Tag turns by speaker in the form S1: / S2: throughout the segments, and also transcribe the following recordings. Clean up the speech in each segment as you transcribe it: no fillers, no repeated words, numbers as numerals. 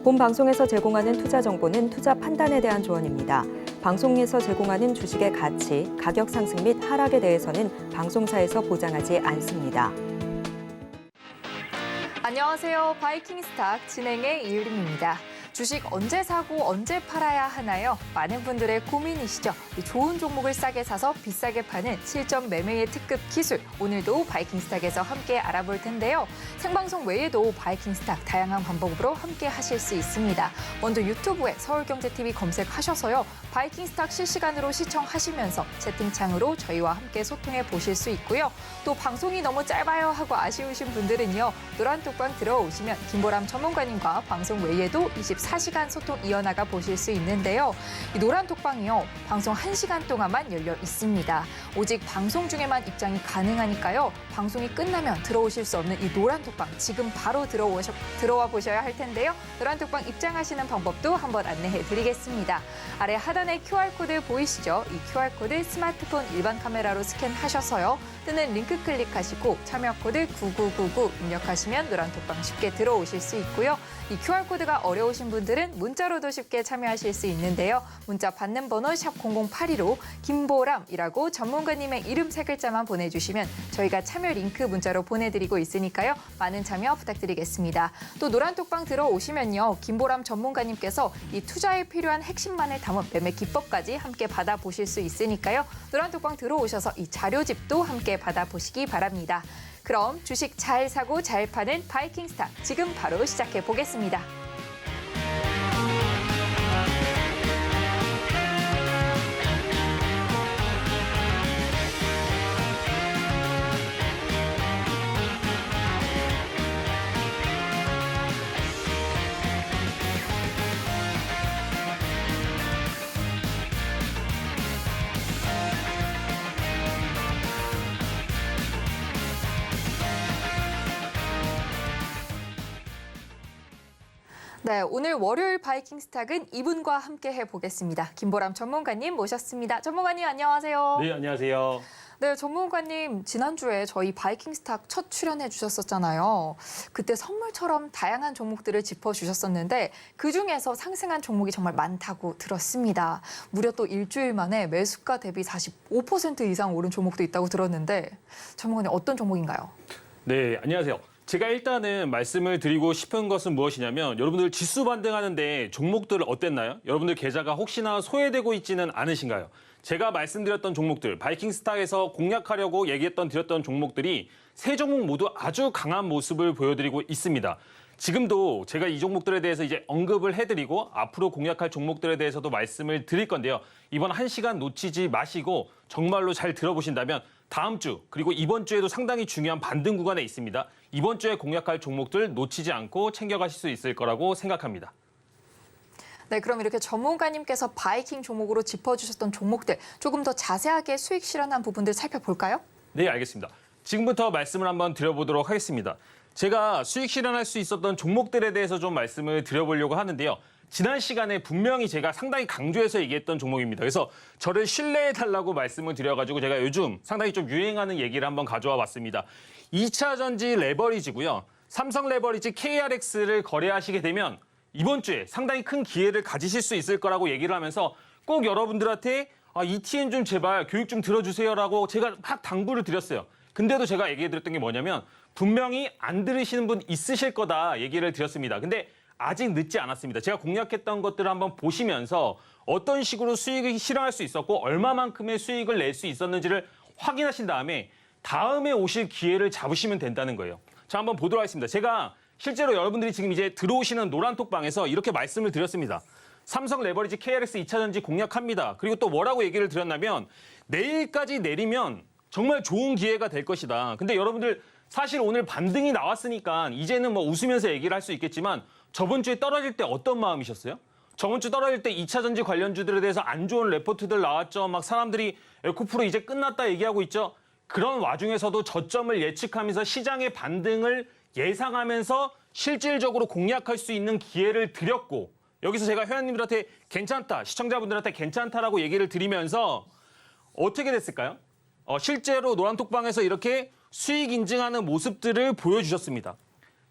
S1: 본 방송에서 제공하는 투자 정보는 투자 판단에 대한 조언입니다. 방송에서 제공하는 주식의 가치, 가격 상승 및 하락에 대해서는 방송사에서 보장하지 않습니다.
S2: 안녕하세요. 바이킹스탁 진행의 이유림입니다. 주식 언제 사고 언제 팔아야 하나요? 많은 분들의 고민이시죠. 좋은 종목을 싸게 사서 비싸게 파는 실전 매매의 특급 기술. 오늘도 바이킹스탁에서 함께 알아볼 텐데요. 생방송 외에도 바이킹스탁 다양한 방법으로 함께 하실 수 있습니다. 먼저 유튜브에 서울경제TV 검색하셔서요. 바이킹스탁 실시간으로 시청하시면서 채팅창으로 저희와 함께 소통해 보실 수 있고요. 또 방송이 너무 짧아요 하고 아쉬우신 분들은요. 노란톡방 들어오시면 김보람 전문가님과 방송 외에도 24시간 소통 이어나가 보실 수 있는데요. 이 노란톡방이요. 방송 1시간 동안만 열려 있습니다. 오직 방송 중에만 입장이 가능하니까요. 방송이 끝나면 들어오실 수 없는 이 노란톡방 지금 바로 들어와 보셔야 할 텐데요. 노란톡방 입장하시는 방법도 한번 안내해 드리겠습니다. 아래 하단에 QR코드 보이시죠? 이 QR코드 스마트폰 일반 카메라로 스캔하셔서요. 뜨는 링크 클릭하시고 참여 코드 9999 입력하시면 노란톡방 쉽게 들어오실 수 있고요. 이 QR코드가 어려우신 분들은 문자로도 쉽게 참여하실 수 있는데요. 문자 받는 번호 샵 0082로 김보람이라고 전문가님의 이름 3글자만 보내주시면 저희가 참여 링크 문자로 보내드리고 있으니까요. 많은 참여 부탁드리겠습니다. 또 노란톡방 들어오시면요. 김보람 전문가님께서 이 투자에 필요한 핵심만을 담은 매매 기법까지 함께 받아보실 수 있으니까요. 노란톡방 들어오셔서 이 자료집도 함께 받아보시기 바랍니다. 그럼 주식 잘 사고 잘 파는 바이킹스탁 지금 바로 시작해 보겠습니다. 네, 오늘 월요일 바이킹스탁은 이분과 함께 해보겠습니다. 김보람 전문가님 모셨습니다. 전문가님 안녕하세요.
S3: 네, 안녕하세요.
S2: 네, 전문가님 지난주에 저희 바이킹스탁 첫 출연해 주셨었잖아요. 그때 선물처럼 다양한 종목들을 짚어주셨었는데 그중에서 상승한 종목이 정말 많다고 들었습니다. 무려 또 일주일 만에 매수가 대비 45% 이상 오른 종목도 있다고 들었는데 전문가님 어떤 종목인가요?
S3: 네, 안녕하세요. 제가 일단은 말씀을 드리고 싶은 것은 무엇이냐면 여러분들 지수 반등하는데 종목들 어땠나요? 여러분들 계좌가 혹시나 소외되고 있지는 않으신가요? 제가 말씀드렸던 종목들, 바이킹스탁에서 공략하려고 드렸던 종목들이 세 종목 모두 아주 강한 모습을 보여드리고 있습니다. 지금도 제가 이 종목들에 대해서 이제 언급을 해드리고 앞으로 공략할 종목들에 대해서도 말씀을 드릴 건데요. 이번 1시간 놓치지 마시고 정말로 잘 들어보신다면 다음 주 그리고 이번 주에도 상당히 중요한 반등 구간에 있습니다. 이번 주에 공략할 종목들 놓치지 않고 챙겨가실 수 있을 거라고 생각합니다.
S2: 네, 그럼 이렇게 전문가님께서 바이킹 종목으로 짚어주셨던 종목들 조금 더 자세하게 수익 실현한 부분들 살펴볼까요?
S3: 네, 알겠습니다. 지금부터 말씀을 한번 드려보도록 하겠습니다. 제가 수익 실현할 수 있었던 종목들에 대해서 좀 말씀을 드려보려고 하는데요. 지난 시간에 분명히 제가 상당히 강조해서 얘기했던 종목입니다. 그래서 저를 신뢰해달라고 말씀을 드려가지고 제가 요즘 상당히 좀 유행하는 얘기를 한번 가져와 봤습니다. 2차 전지 레버리지고요. 삼성 레버리지 KRX를 거래하시게 되면 이번 주에 상당히 큰 기회를 가지실 수 있을 거라고 얘기를 하면서 꼭 여러분들한테 ETN 좀 제발 교육 좀 들어주세요라고 제가 막 당부를 드렸어요. 근데도 제가 얘기해드렸던 게 뭐냐면 분명히 안 들으시는 분 있으실 거다 얘기를 드렸습니다. 근데 아직 늦지 않았습니다. 제가 공략했던 것들을 한번 보시면서 어떤 식으로 수익을 실현할 수 있었고 얼마만큼의 수익을 낼 수 있었는지를 확인하신 다음에 다음에 오실 기회를 잡으시면 된다는 거예요. 자, 한번 보도록 하겠습니다. 제가 실제로 여러분들이 지금 이제 들어오시는 노란톡방에서 이렇게 말씀을 드렸습니다. 삼성 레버리지 KRX 2차전지 공략합니다. 그리고 또 뭐라고 얘기를 드렸냐면 내일까지 내리면 정말 좋은 기회가 될 것이다. 근데 여러분들 사실 오늘 반등이 나왔으니까 이제는 뭐 웃으면서 얘기를 할 수 있겠지만 저번 주에 떨어질 때 어떤 마음이셨어요? 저번 주 떨어질 때 2차전지 관련주들에 대해서 안 좋은 레포트들 나왔죠. 막 사람들이 에코프로 이제 끝났다 얘기하고 있죠. 그런 와중에서도 저점을 예측하면서 시장의 반등을 예상하면서 실질적으로 공략할 수 있는 기회를 드렸고 여기서 제가 회원님들한테 괜찮다, 시청자분들한테 괜찮다라고 얘기를 드리면서 어떻게 됐을까요? 실제로 노란톡방에서 이렇게 수익 인증하는 모습들을 보여주셨습니다.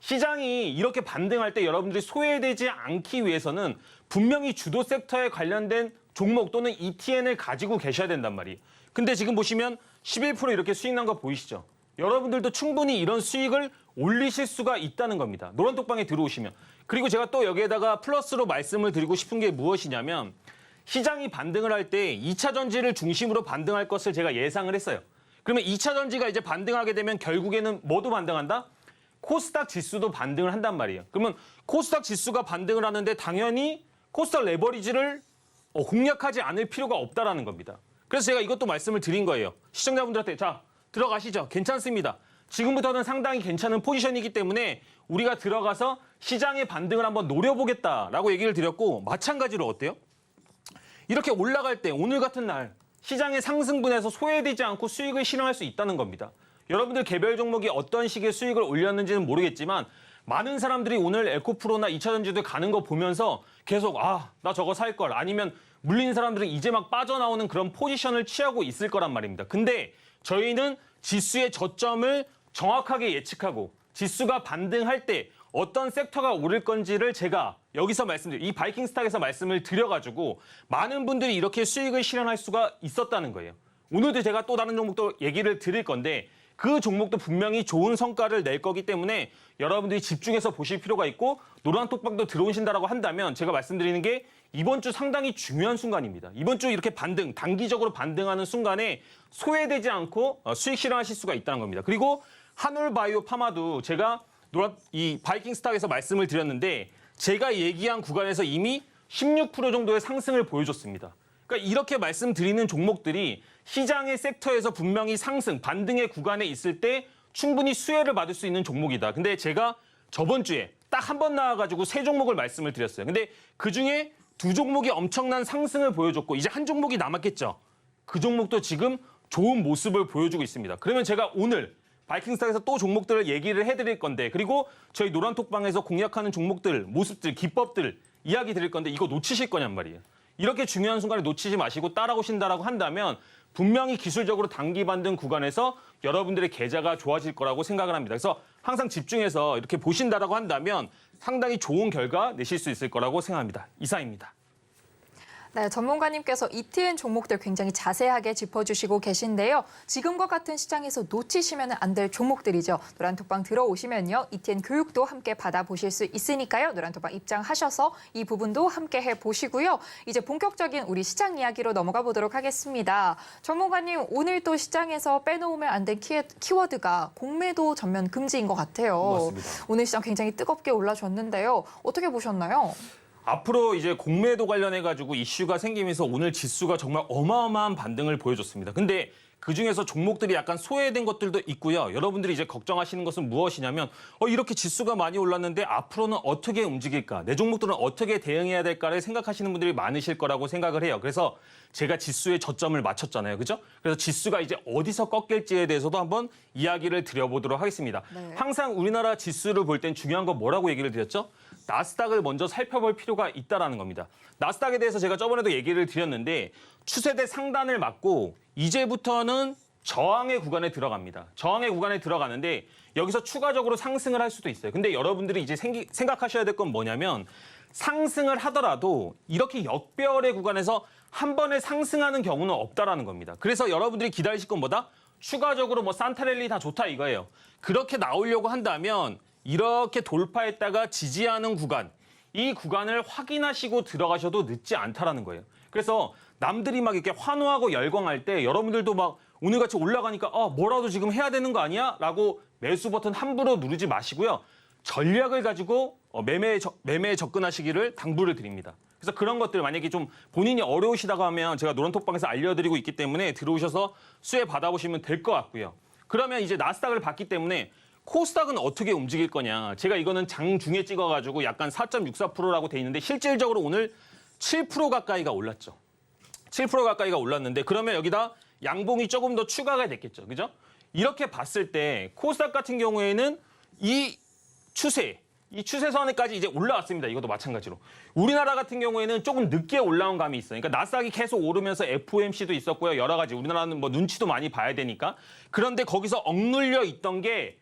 S3: 시장이 이렇게 반등할 때 여러분들이 소외되지 않기 위해서는 분명히 주도 섹터에 관련된 종목 또는 ETN을 가지고 계셔야 된단 말이에요. 근데 지금 보시면 11% 이렇게 수익 난 거 보이시죠? 여러분들도 충분히 이런 수익을 올리실 수가 있다는 겁니다. 노란톡방에 들어오시면. 그리고 제가 또 여기에다가 플러스로 말씀을 드리고 싶은 게 무엇이냐면 시장이 반등을 할 때 2차 전지를 중심으로 반등할 것을 제가 예상을 했어요. 그러면 2차 전지가 이제 반등하게 되면 결국에는 뭐도 반등한다? 코스닥 지수도 반등을 한단 말이에요. 그러면 코스닥 지수가 반등을 하는데 당연히 코스닥 레버리지를 공략하지 않을 필요가 없다라는 겁니다. 그래서 제가 이것도 말씀을 드린 거예요. 시청자분들한테 자 들어가시죠. 괜찮습니다. 지금부터는 상당히 괜찮은 포지션이기 때문에 우리가 들어가서 시장의 반등을 한번 노려보겠다라고 얘기를 드렸고 마찬가지로 어때요? 이렇게 올라갈 때 오늘 같은 날 시장의 상승분에서 소외되지 않고 수익을 실현할 수 있다는 겁니다. 여러분들 개별 종목이 어떤 식의 수익을 올렸는지는 모르겠지만 많은 사람들이 오늘 에코프로나 2차전지도 가는 거 보면서 계속 나 저거 살 걸 아니면 물린 사람들은 이제 막 빠져나오는 그런 포지션을 취하고 있을 거란 말입니다. 근데 저희는 지수의 저점을 정확하게 예측하고 지수가 반등할 때 어떤 섹터가 오를 건지를 제가 여기서 이 바이킹스탁에서 말씀을 드려가지고 많은 분들이 이렇게 수익을 실현할 수가 있었다는 거예요. 오늘도 제가 또 다른 종목도 얘기를 드릴 건데 그 종목도 분명히 좋은 성과를 낼 거기 때문에 여러분들이 집중해서 보실 필요가 있고 노란톡방도 들어오신다라고 한다면 제가 말씀드리는 게 이번 주 상당히 중요한 순간입니다. 이번 주 이렇게 단기적으로 반등하는 순간에 소외되지 않고 수익 실현하실 수가 있다는 겁니다. 그리고 한올바이오 파마도 제가 이 바이킹스탁에서 말씀을 드렸는데 제가 얘기한 구간에서 이미 16% 정도의 상승을 보여줬습니다. 그러니까 이렇게 말씀드리는 종목들이 시장의 섹터에서 분명히 상승, 반등의 구간에 있을 때 충분히 수혜를 받을 수 있는 종목이다. 근데 제가 저번 주에 딱 한 번 나와가지고 3종목을 말씀을 드렸어요. 근데 그중에 2종목이 엄청난 상승을 보여줬고 이제 한 종목이 남았겠죠. 그 종목도 지금 좋은 모습을 보여주고 있습니다. 그러면 제가 오늘 바이킹스탁에서 또 종목들을 얘기를 해드릴 건데 그리고 저희 노란톡방에서 공략하는 종목들, 모습들, 기법들 이야기 드릴 건데 이거 놓치실 거냔 말이에요. 이렇게 중요한 순간에 놓치지 마시고 따라오신다라고 한다면 분명히 기술적으로 단기 반등 구간에서 여러분들의 계좌가 좋아질 거라고 생각을 합니다. 그래서 항상 집중해서 이렇게 보신다라고 한다면 상당히 좋은 결과 내실 수 있을 거라고 생각합니다. 이상입니다.
S2: 네, 전문가님께서 ETN 종목들 굉장히 자세하게 짚어주시고 계신데요. 지금과 같은 시장에서 놓치시면 안 될 종목들이죠. 노란톡방 들어오시면요. ETN 교육도 함께 받아보실 수 있으니까요. 노란톡방 입장하셔서 이 부분도 함께 해보시고요. 이제 본격적인 우리 시장 이야기로 넘어가 보도록 하겠습니다. 전문가님, 오늘 또 시장에서 빼놓으면 안 될 키워드가 공매도 전면 금지인 것 같아요.
S3: 맞습니다.
S2: 오늘 시장 굉장히 뜨겁게 올라줬는데요. 어떻게 보셨나요?
S3: 앞으로 이제 공매도 관련해가지고 이슈가 생기면서 오늘 지수가 정말 어마어마한 반등을 보여줬습니다. 근데 그중에서 종목들이 약간 소외된 것들도 있고요. 여러분들이 이제 걱정하시는 것은 무엇이냐면 이렇게 지수가 많이 올랐는데 앞으로는 어떻게 움직일까? 내 종목들은 어떻게 대응해야 될까를 생각하시는 분들이 많으실 거라고 생각을 해요. 그래서 제가 지수의 저점을 맞췄잖아요. 그죠? 그래서 지수가 이제 어디서 꺾일지에 대해서도 한번 이야기를 드려보도록 하겠습니다.
S2: 네.
S3: 항상 우리나라 지수를 볼 땐 중요한 건 뭐라고 얘기를 드렸죠? 나스닥을 먼저 살펴볼 필요가 있다는 겁니다. 나스닥에 대해서 제가 저번에도 얘기를 드렸는데 추세대 상단을 맞고 이제부터는 저항의 구간에 들어갑니다. 저항의 구간에 들어가는데 여기서 추가적으로 상승을 할 수도 있어요. 근데 여러분들이 이제 생각하셔야 될 건 뭐냐면 상승을 하더라도 이렇게 역배열의 구간에서 한 번에 상승하는 경우는 없다라는 겁니다. 그래서 여러분들이 기다리실 건 뭐다? 추가적으로 뭐 산타랠리 다 좋다 이거예요. 그렇게 나오려고 한다면 이렇게 돌파했다가 지지하는 구간, 이 구간을 확인하시고 들어가셔도 늦지 않다라는 거예요. 그래서 남들이 막 이렇게 환호하고 열광할 때 여러분들도 막 오늘같이 올라가니까 뭐라도 지금 해야 되는 거 아니야? 라고 매수 버튼 함부로 누르지 마시고요. 전략을 가지고 매매에 접근하시기를 당부를 드립니다. 그래서 그런 것들 만약에 좀 본인이 어려우시다고 하면 제가 노란톡방에서 알려드리고 있기 때문에 들어오셔서 수혜 받아보시면 될 것 같고요. 그러면 이제 나스닥을 봤기 때문에 코스닥은 어떻게 움직일 거냐. 제가 이거는 장중에 찍어가지고 약간 4.64%라고 돼 있는데 실질적으로 오늘 7% 가까이가 올랐죠. 7% 가까이가 올랐는데 그러면 여기다 양봉이 조금 더 추가가 됐겠죠. 그죠? 이렇게 봤을 때 코스닥 같은 경우에는 이 추세선에까지 이제 올라왔습니다. 이것도 마찬가지로. 우리나라 같은 경우에는 조금 늦게 올라온 감이 있어요. 그러니까 나스닥이 계속 오르면서 FOMC도 있었고요. 여러 가지 우리나라는 뭐 눈치도 많이 봐야 되니까. 그런데 거기서 억눌려 있던 게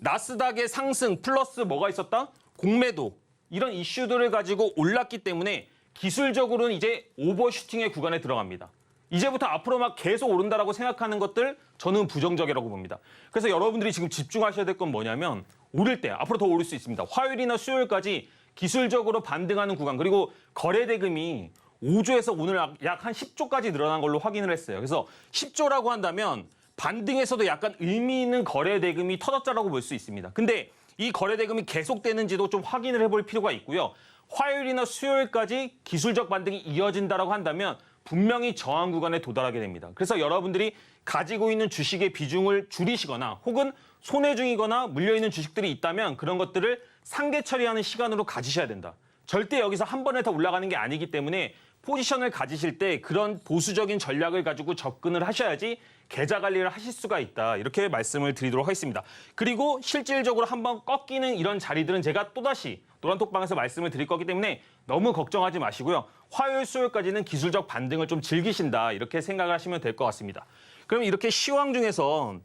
S3: 나스닥의 상승 플러스 뭐가 있었다? 공매도 이런 이슈들을 가지고 올랐기 때문에 기술적으로는 이제 오버슈팅의 구간에 들어갑니다. 이제부터 앞으로 막 계속 오른다라고 생각하는 것들 저는 부정적이라고 봅니다. 그래서 여러분들이 지금 집중하셔야 될 건 뭐냐면 오를 때 앞으로 더 오를 수 있습니다. 화요일이나 수요일까지 기술적으로 반등하는 구간 그리고 거래 대금이 5조에서 오늘 약 한 10조까지 늘어난 걸로 확인을 했어요. 그래서 10조라고 한다면 반등에서도 약간 의미 있는 거래 대금이 터졌다라고 볼 수 있습니다. 근데 이 거래 대금이 계속되는지도 좀 확인을 해볼 필요가 있고요. 화요일이나 수요일까지 기술적 반등이 이어진다라고 한다면 분명히 저항 구간에 도달하게 됩니다. 그래서 여러분들이 가지고 있는 주식의 비중을 줄이시거나 혹은 손해 중이거나 물려있는 주식들이 있다면 그런 것들을 상계 처리하는 시간으로 가지셔야 된다. 절대 여기서 한 번에 더 올라가는 게 아니기 때문에 포지션을 가지실 때 그런 보수적인 전략을 가지고 접근을 하셔야지 계좌 관리를 하실 수가 있다. 이렇게 말씀을 드리도록 하겠습니다. 그리고 실질적으로 한번 꺾이는 이런 자리들은 제가 또다시 노란톡방에서 말씀을 드릴 거기 때문에 너무 걱정하지 마시고요. 화요일, 수요일까지는 기술적 반등을 좀 즐기신다. 이렇게 생각을 하시면 될 것 같습니다. 그럼 이렇게 시황 중에서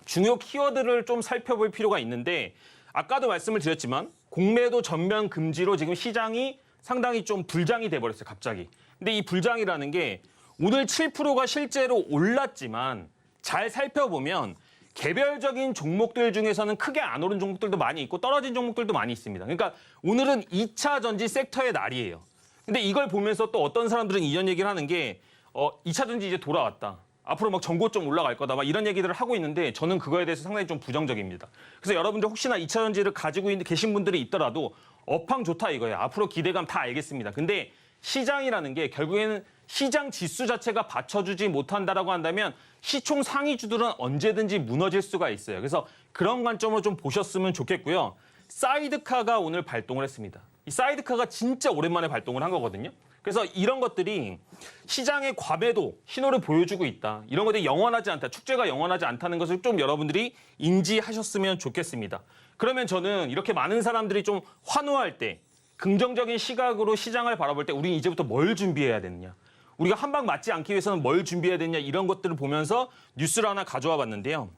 S3: 중요 키워드를 좀 살펴볼 필요가 있는데 아까도 말씀을 드렸지만 공매도 전면 금지로 지금 시장이 상당히 좀 불장이 돼버렸어요. 갑자기. 근데 이 불장이라는 게 오늘 7%가 실제로 올랐지만 잘 살펴보면 개별적인 종목들 중에서는 크게 안 오른 종목들도 많이 있고 떨어진 종목들도 많이 있습니다. 그러니까 오늘은 2차 전지 섹터의 날이에요. 근데 이걸 보면서 또 어떤 사람들은 이런 얘기를 하는 게 2차 전지 이제 돌아왔다. 앞으로 막 전고점 올라갈 거다. 막 이런 얘기들을 하고 있는데 저는 그거에 대해서 상당히 좀 부정적입니다. 그래서 여러분들 혹시나 2차 전지를 가지고 계신 분들이 있더라도 업황 좋다 이거예요. 앞으로 기대감 다 알겠습니다. 근데 시장이라는 게 결국에는 시장 지수 자체가 받쳐주지 못한다라고 한다면 시총 상위주들은 언제든지 무너질 수가 있어요. 그래서 그런 관점으로 좀 보셨으면 좋겠고요. 사이드카가 오늘 발동을 했습니다. 이 사이드카가 진짜 오랜만에 발동을 한 거거든요. 그래서 이런 것들이 시장의 과매도 신호를 보여주고 있다. 이런 것들이 영원하지 않다. 축제가 영원하지 않다는 것을 좀 여러분들이 인지하셨으면 좋겠습니다. 그러면 저는 이렇게 많은 사람들이 좀 환호할 때 긍정적인 시각으로 시장을 바라볼 때 우리는 이제부터 뭘 준비해야 되느냐. 우리가 한 방 맞지 않기 위해서는 뭘 준비해야 되느냐 이런 것들을 보면서 뉴스를 하나 가져와 봤는데요.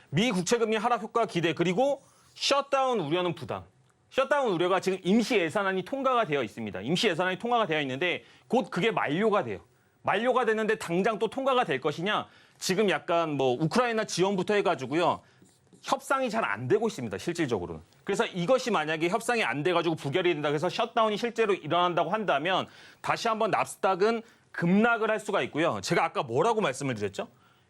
S3: 미 국채금리 하락 효과 기대 그리고 셧다운 우려는 부담. 셧다운 우려가 지금 임시 예산안이 통과가 되어 있습니다. 임시 예산안이 통과가 되어 있는데 곧 그게 만료가 돼요. 만료가 되는데 당장 또 통과가 될 것이냐. 지금 약간 뭐 우크라이나 지원부터 해가지고요. 협상이 잘 안 되고 있습니다. 실질적으로는. 그래서 이것이 만약에 협상이 안 돼가지고 부결이 된다 해서 셧다운이 실제로 일어난다고 한다면 다시 한번 나스닥은 급락을 할 수가 있고요. 제가 아까 뭐라고 말씀을 드렸죠?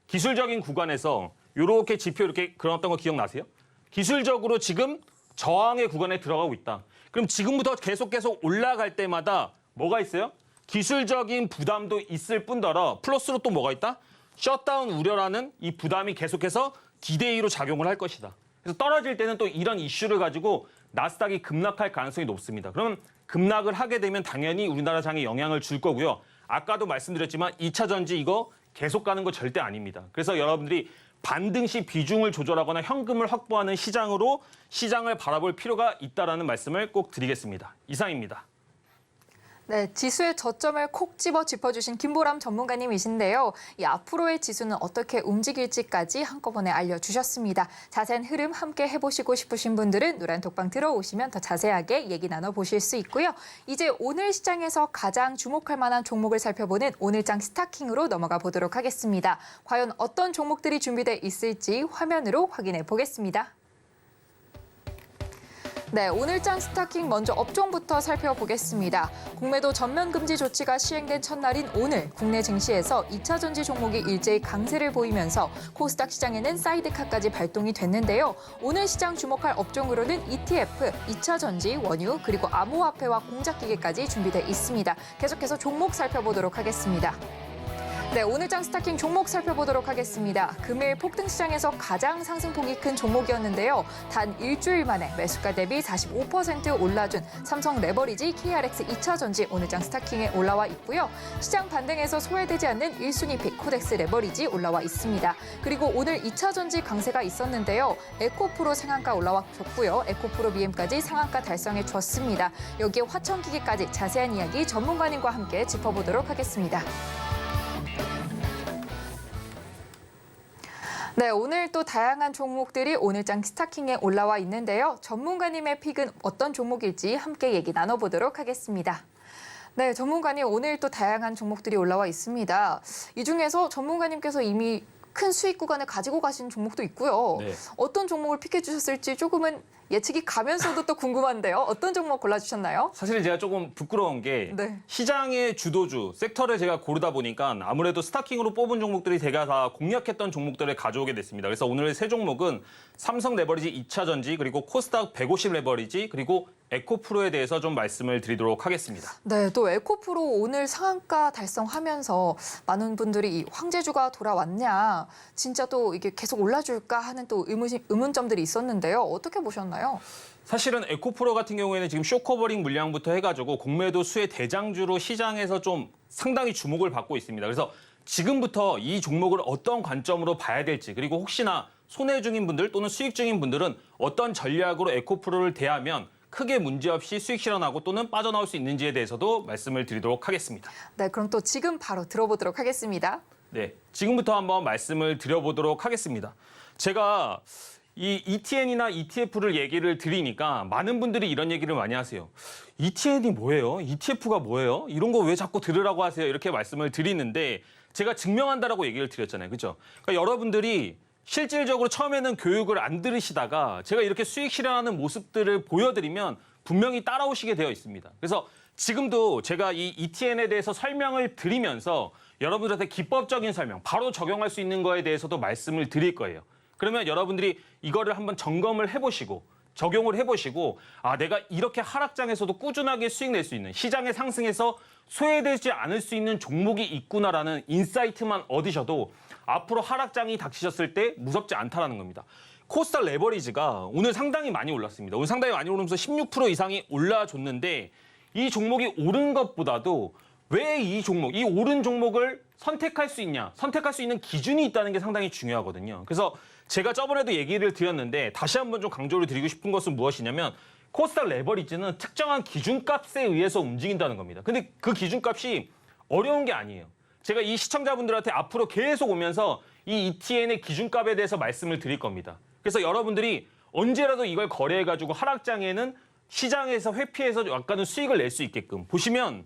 S3: 기술적인 구간에서 이렇게 지표 이렇게 그렸던 거 기억나세요? 기술적으로 지금 저항의 구간에 들어가고 있다. 그럼 지금부터 계속 올라갈 때마다 뭐가 있어요? 기술적인 부담도 있을 뿐더러 플러스로 또 뭐가 있다? 셧다운 우려라는 이 부담이 계속해서 디데이로 작용을 할 것이다. 그래서 떨어질 때는 또 이런 이슈를 가지고 나스닥이 급락할 가능성이 높습니다. 그러면 급락을 하게 되면 당연히 우리나라 장에 영향을 줄 거고요. 아까도 말씀드렸지만 2차 전지 이거 계속 가는 거 절대 아닙니다. 그래서 여러분들이 반등 시 비중을 조절하거나 현금을 확보하는 시장으로 시장을 바라볼 필요가 있다는 말씀을 꼭 드리겠습니다. 이상입니다.
S2: 네, 지수의 저점을 콕 집어 짚어주신 김보람 전문가님이신데요. 이 앞으로의 지수는 어떻게 움직일지까지 한꺼번에 알려주셨습니다. 자세한 흐름 함께 해보시고 싶으신 분들은 노란톡방 들어오시면 더 자세하게 얘기 나눠보실 수 있고요. 이제 오늘 시장에서 가장 주목할 만한 종목을 살펴보는 오늘장 스타킹으로 넘어가 보도록 하겠습니다. 과연 어떤 종목들이 준비돼 있을지 화면으로 확인해 보겠습니다. 네, 오늘장 스타킹 먼저 업종부터 살펴보겠습니다. 공매도 전면 금지 조치가 시행된 첫날인 오늘 국내 증시에서 2차 전지 종목이 일제히 강세를 보이면서 코스닥 시장에는 사이드카까지 발동이 됐는데요. 오늘 시장 주목할 업종으로는 ETF, 2차 전지, 원유, 그리고 암호화폐와 공작기계까지 준비돼 있습니다. 계속해서 종목 살펴보도록 하겠습니다. 네, 오늘장 스타킹 종목 살펴보도록 하겠습니다. 금일 폭등 시장에서 가장 상승폭이 큰 종목이었는데요. 단 일주일 만에 매수가 대비 45% 올라준 삼성 레버리지 KRX 2차 전지 오늘장 스타킹에 올라와 있고요. 시장 반등에서 소외되지 않는 1순위 픽 코덱스 레버리지 올라와 있습니다. 그리고 오늘 2차 전지 강세가 있었는데요. 에코프로 상한가 올라왔고요. 에코프로 BM까지 상한가 달성해 줬습니다. 여기에 화천기계까지 자세한 이야기 전문가님과 함께 짚어보도록 하겠습니다. 네, 오늘 또 다양한 종목들이 오늘장 스타킹에 올라와 있는데요. 전문가님의 픽은 어떤 종목일지 함께 얘기 나눠보도록 하겠습니다. 네, 전문가님 오늘 또 다양한 종목들이 올라와 있습니다. 이 중에서 전문가님께서 이미 큰 수익 구간을 가지고 가신 종목도 있고요.
S3: 네.
S2: 어떤 종목을 픽해 주셨을지 조금은 예측이 가면서도 또 궁금한데요. 어떤 종목 골라주셨나요?
S3: 사실은 제가 조금 부끄러운 게
S2: 네.
S3: 시장의 주도주, 섹터를 제가 고르다 보니까 아무래도 스타킹으로 뽑은 종목들이 제가 다 공략했던 종목들을 가져오게 됐습니다. 그래서 오늘 세 종목은 삼성 레버리지 2차전지, 그리고 코스닥 150 레버리지, 그리고 에코프로에 대해서 좀 말씀을 드리도록 하겠습니다.
S2: 네, 또 에코프로 오늘 상한가 달성하면서 많은 분들이 이 황제주가 돌아왔냐, 진짜 또 이게 계속 올라줄까 하는 또 의문점들이 있었는데요. 어떻게 보셨나요?
S3: 사실은 에코프로 같은 경우에는 지금 쇼커버링 물량부터 해가지고 공매도 수혜 대장주로 시장에서 좀 상당히 주목을 받고 있습니다. 그래서 지금부터 이 종목을 어떤 관점으로 봐야 될지, 그리고 혹시나 손해 중인 분들 또는 수익 중인 분들은 어떤 전략으로 에코프로를 대하면 크게 문제없이 수익 실현하고 또는 빠져나올 수 있는지에 대해서도 말씀을 드리도록 하겠습니다.
S2: 네, 그럼 또 지금 바로 들어보도록 하겠습니다.
S3: 네, 지금부터 한번 말씀을 드려보도록 하겠습니다. 제가 이 ETN이나 ETF를 얘기를 드리니까 많은 분들이 이런 얘기를 많이 하세요. ETN이 뭐예요? ETF가 뭐예요? 이런 거 왜 자꾸 들으라고 하세요? 이렇게 말씀을 드리는데 제가 증명한다라고 얘기를 드렸잖아요. 그렇죠? 그러니까 여러분들이 실질적으로 처음에는 교육을 안 들으시다가 제가 이렇게 수익 실현하는 모습들을 보여드리면 분명히 따라오시게 되어 있습니다. 그래서 지금도 제가 이 ETN에 대해서 설명을 드리면서 여러분들한테 기법적인 설명, 바로 적용할 수 있는 거에 대해서도 말씀을 드릴 거예요. 그러면 여러분들이 이거를 한번 점검을 해보시고 적용을 해보시고 아, 내가 이렇게 하락장에서도 꾸준하게 수익 낼 수 있는, 시장의 상승에서 소외되지 않을 수 있는 종목이 있구나라는 인사이트만 얻으셔도 앞으로 하락장이 닥치셨을 때 무섭지 않다라는 겁니다. 코스닥 레버리지가 오늘 상당히 많이 올랐습니다. 오늘 상당히 많이 오르면서 16% 이상이 올라줬는데 이 종목이 오른 것보다도 왜 이 종목, 이 오른 종목을 선택할 수 있냐, 선택할 수 있는 기준이 있다는 게 상당히 중요하거든요. 그래서 제가 저번에도 얘기를 드렸는데 다시 한번 좀 강조를 드리고 싶은 것은 무엇이냐면 코스닥 레버리지는 특정한 기준값에 의해서 움직인다는 겁니다. 근데 그 기준값이 어려운 게 아니에요. 제가 이 시청자분들한테 앞으로 계속 오면서 이 ETN의 기준값에 대해서 말씀을 드릴 겁니다. 그래서 여러분들이 언제라도 이걸 거래해가지고 하락장에는 시장에서 회피해서 약간은 수익을 낼 수 있게끔 보시면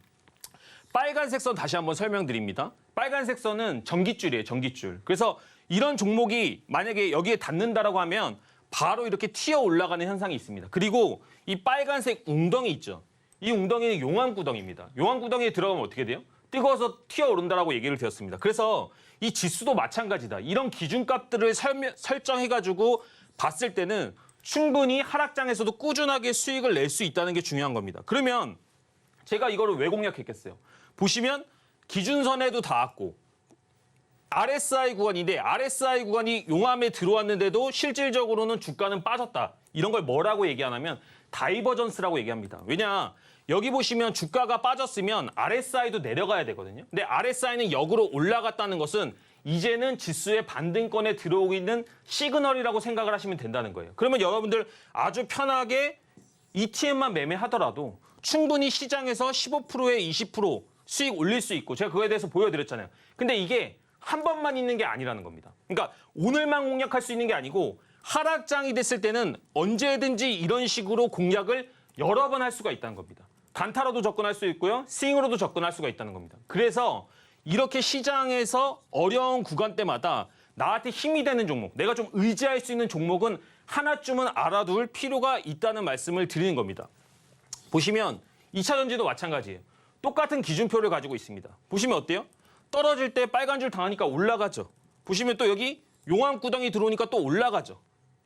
S3: 빨간색 선 다시 한번 설명드립니다. 빨간색 선은 전깃줄이에요, 전깃줄. 그래서 이런 종목이 만약에 여기에 닿는다라고 하면 바로 이렇게 튀어 올라가는 현상이 있습니다. 그리고 이 빨간색 웅덩이 있죠. 이 웅덩이는 용암구덩이입니다. 용암구덩이에 들어가면 어떻게 돼요? 뜨거워서 튀어오른다라고 얘기를 드렸습니다. 그래서 이 지수도 마찬가지다. 이런 기준값들을 설정해가지고 봤을 때는 충분히 하락장에서도 꾸준하게 수익을 낼 수 있다는 게 중요한 겁니다. 그러면 제가 이거를 왜 공략했겠어요? 보시면 기준선에도 닿았고 RSI 구간인데 RSI 구간이 용암에 들어왔는데도 실질적으로는 주가는 빠졌다. 이런 걸 뭐라고 얘기하냐면 다이버전스라고 얘기합니다. 왜냐? 여기 보시면 주가가 빠졌으면 RSI도 내려가야 되거든요. 근데 RSI는 역으로 올라갔다는 것은 이제는 지수의 반등권에 들어오고 있는 시그널이라고 생각을 하시면 된다는 거예요. 그러면 여러분들 아주 편하게 ETN만 매매하더라도 충분히 시장에서 15%에 20% 수익 올릴 수 있고 제가 그거에 대해서 보여드렸잖아요. 근데 이게 한 번만 있는 게 아니라는 겁니다. 그러니까 오늘만 공략할 수 있는 게 아니고 하락장이 됐을 때는 언제든지 이런 식으로 공략을 여러 번 할 수가 있다는 겁니다. 단타로도 접근할 수 있고요. 스윙으로도 접근할 수가 있다는 겁니다. 그래서 이렇게 시장에서 어려운 구간 때마다 나한테 힘이 되는 종목, 내가 좀 의지할 수 있는 종목은 하나쯤은 알아둘 필요가 있다는 말씀을 드리는 겁니다. 보시면 2차전지도 마찬가지예요. 똑같은 기준표를 가지고 있습니다. 보시면 어때요? 떨어질 때 빨간 줄 당하니까 올라가죠. 보시면 또 여기 용암구덩이 들어오니까 또 올라가죠.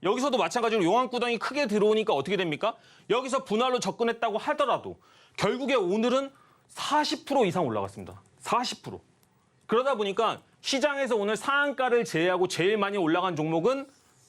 S3: 여기서도 마찬가지로 용암구덩이 크게 들어오니까 어떻게 됩니까? 여기서 분할로 접근했다고 하더라도 결국에 오늘은 40% 이상 올라갔습니다. 40%. 그러다 보니까 시장에서 오늘 상한가를 제외하고 제일 많이 올라간 종목은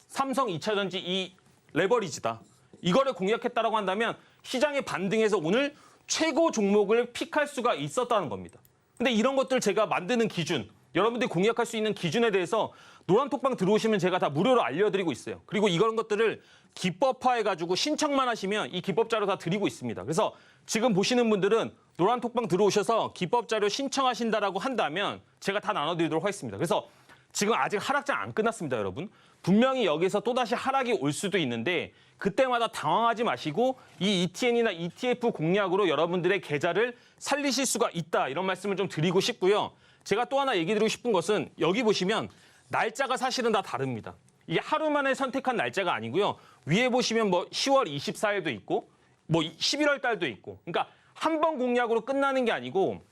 S3: 삼성 2차전지 이 레버리지다. 이거를 공략했다라고 한다면 시장의 반등에서 오늘 최고 종목을 픽할 수가 있었다는 겁니다. 근데 이런 것들 제가 만드는 기준, 여러분들이 공략할 수 있는 기준에 대해서 노란톡방 들어오시면 제가 다 무료로 알려드리고 있어요. 그리고 이런 것들을 기법화해가지고 신청만 하시면 이 기법 자료 다 드리고 있습니다. 그래서 지금 보시는 분들은 노란톡방 들어오셔서 기법 자료 신청하신다라고 한다면 제가 다 나눠드리도록 하겠습니다. 그래서 지금 아직 하락장 안 끝났습니다, 여러분. 분명히 여기서 또다시 하락이 올 수도 있는데 그때마다 당황하지 마시고 이 ETN이나 ETF 공략으로 여러분들의 계좌를 살리실 수가 있다. 이런 말씀을 좀 드리고 싶고요. 제가 또 하나 얘기 드리고 싶은 것은 여기 보시면 날짜가 사실은 다 다릅니다. 이게 하루 만에 선택한 날짜가 아니고요. 위에 보시면 뭐 10월 24일도 있고 뭐 11월 달도 있고. 그러니까 한 번 공략으로 끝나는 게 아니고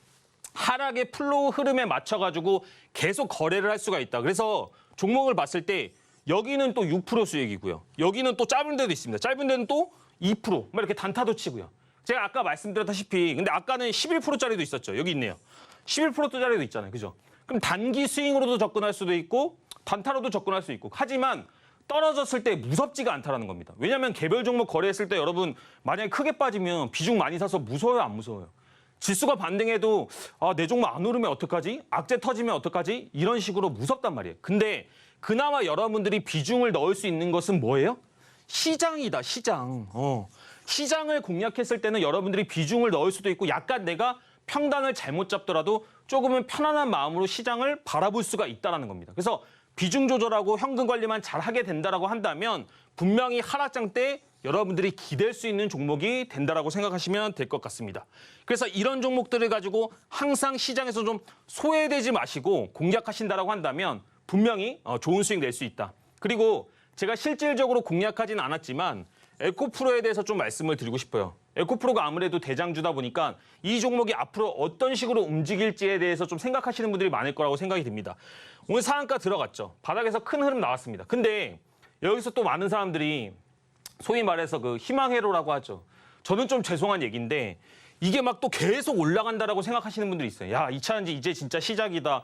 S3: 하락의 플로우 흐름에 맞춰가지고 계속 거래를 할 수가 있다. 그래서 종목을 봤을 때 여기는 또 6% 수익이고요. 여기는 또 짧은 데도 있습니다. 짧은 데는 또 2%, 막 이렇게 단타도 치고요. 제가 아까 말씀드렸다시피 근데 아까는 11%짜리도 있었죠. 여기 있네요. 11%짜리도 있잖아요. 그죠? 그럼 단기 스윙으로도 접근할 수도 있고 단타로도 접근할 수 있고 하지만 떨어졌을 때 무섭지가 않다라는 겁니다. 왜냐하면 개별 종목 거래했을 때 여러분 만약에 크게 빠지면 비중 많이 사서 무서워요, 안 무서워요? 지수가 반등해도 내 종목 안 오르면 어떡하지? 악재 터지면 어떡하지? 이런 식으로 무섭단 말이에요. 근데 그나마 여러분들이 비중을 넣을 수 있는 것은 뭐예요? 시장이다, 시장. 시장을 공략했을 때는 여러분들이 비중을 넣을 수도 있고 약간 내가 평단을 잘못 잡더라도 조금은 편안한 마음으로 시장을 바라볼 수가 있다는 겁니다. 그래서 비중 조절하고 현금 관리만 잘 하게 된다라고 한다면 분명히 하락장 때 여러분들이 기댈 수 있는 종목이 된다라고 생각하시면 될 것 같습니다. 그래서 이런 종목들을 가지고 항상 시장에서 좀 소외되지 마시고 공략하신다라고 한다면 분명히 좋은 수익 낼 수 있다. 그리고 제가 실질적으로 공략하지는 않았지만 에코프로에 대해서 좀 말씀을 드리고 싶어요. 에코프로가 아무래도 대장주다 보니까 이 종목이 앞으로 어떤 식으로 움직일지에 대해서 좀 생각하시는 분들이 많을 거라고 생각이 듭니다. 오늘 상한가 들어갔죠. 바닥에서 큰 흐름 나왔습니다. 근데 여기서 또 많은 사람들이 소위 말해서 그 희망회로라고 하죠. 저는 좀 죄송한 얘기인데 이게 막 또 계속 올라간다라고 생각하시는 분들이 있어요. 야, 2차전지 이제 진짜 시작이다.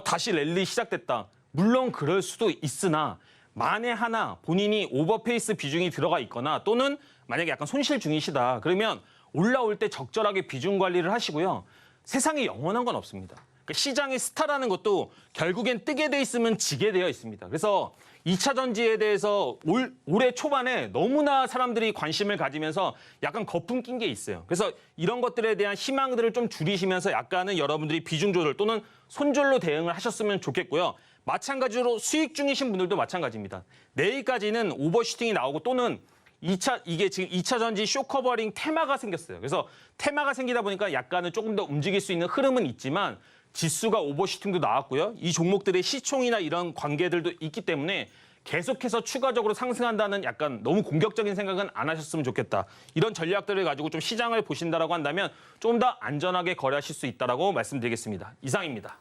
S3: 다시 랠리 시작됐다. 물론 그럴 수도 있으나 만에 하나 본인이 오버페이스 비중이 들어가 있거나 또는 만약에 약간 손실 중이시다. 그러면 올라올 때 적절하게 비중 관리를 하시고요. 세상에 영원한 건 없습니다. 그러니까 시장의 스타라는 것도 결국엔 뜨게 돼 있으면 지게 되어 있습니다. 그래서 2차 전지에 대해서 올해 초반에 너무나 사람들이 관심을 가지면서 약간 거품 낀 게 있어요. 그래서 이런 것들에 대한 희망들을 좀 줄이시면서 약간은 여러분들이 비중 조절 또는 손절로 대응을 하셨으면 좋겠고요. 마찬가지로 수익 중이신 분들도 마찬가지입니다. 내일까지는 오버슈팅이 나오고 또는 이게 지금 2차 전지 쇼커버링 테마가 생겼어요. 그래서 테마가 생기다 보니까 약간은 조금 더 움직일 수 있는 흐름은 있지만 지수가 오버슈팅도 나왔고요. 이 종목들의 시총이나 이런 관계들도 있기 때문에 계속해서 추가적으로 상승한다는 약간 너무 공격적인 생각은 안 하셨으면 좋겠다. 이런 전략들을 가지고 좀 시장을 보신다라고 한다면 좀 더 안전하게 거래하실 수 있다라고 말씀드리겠습니다. 이상입니다.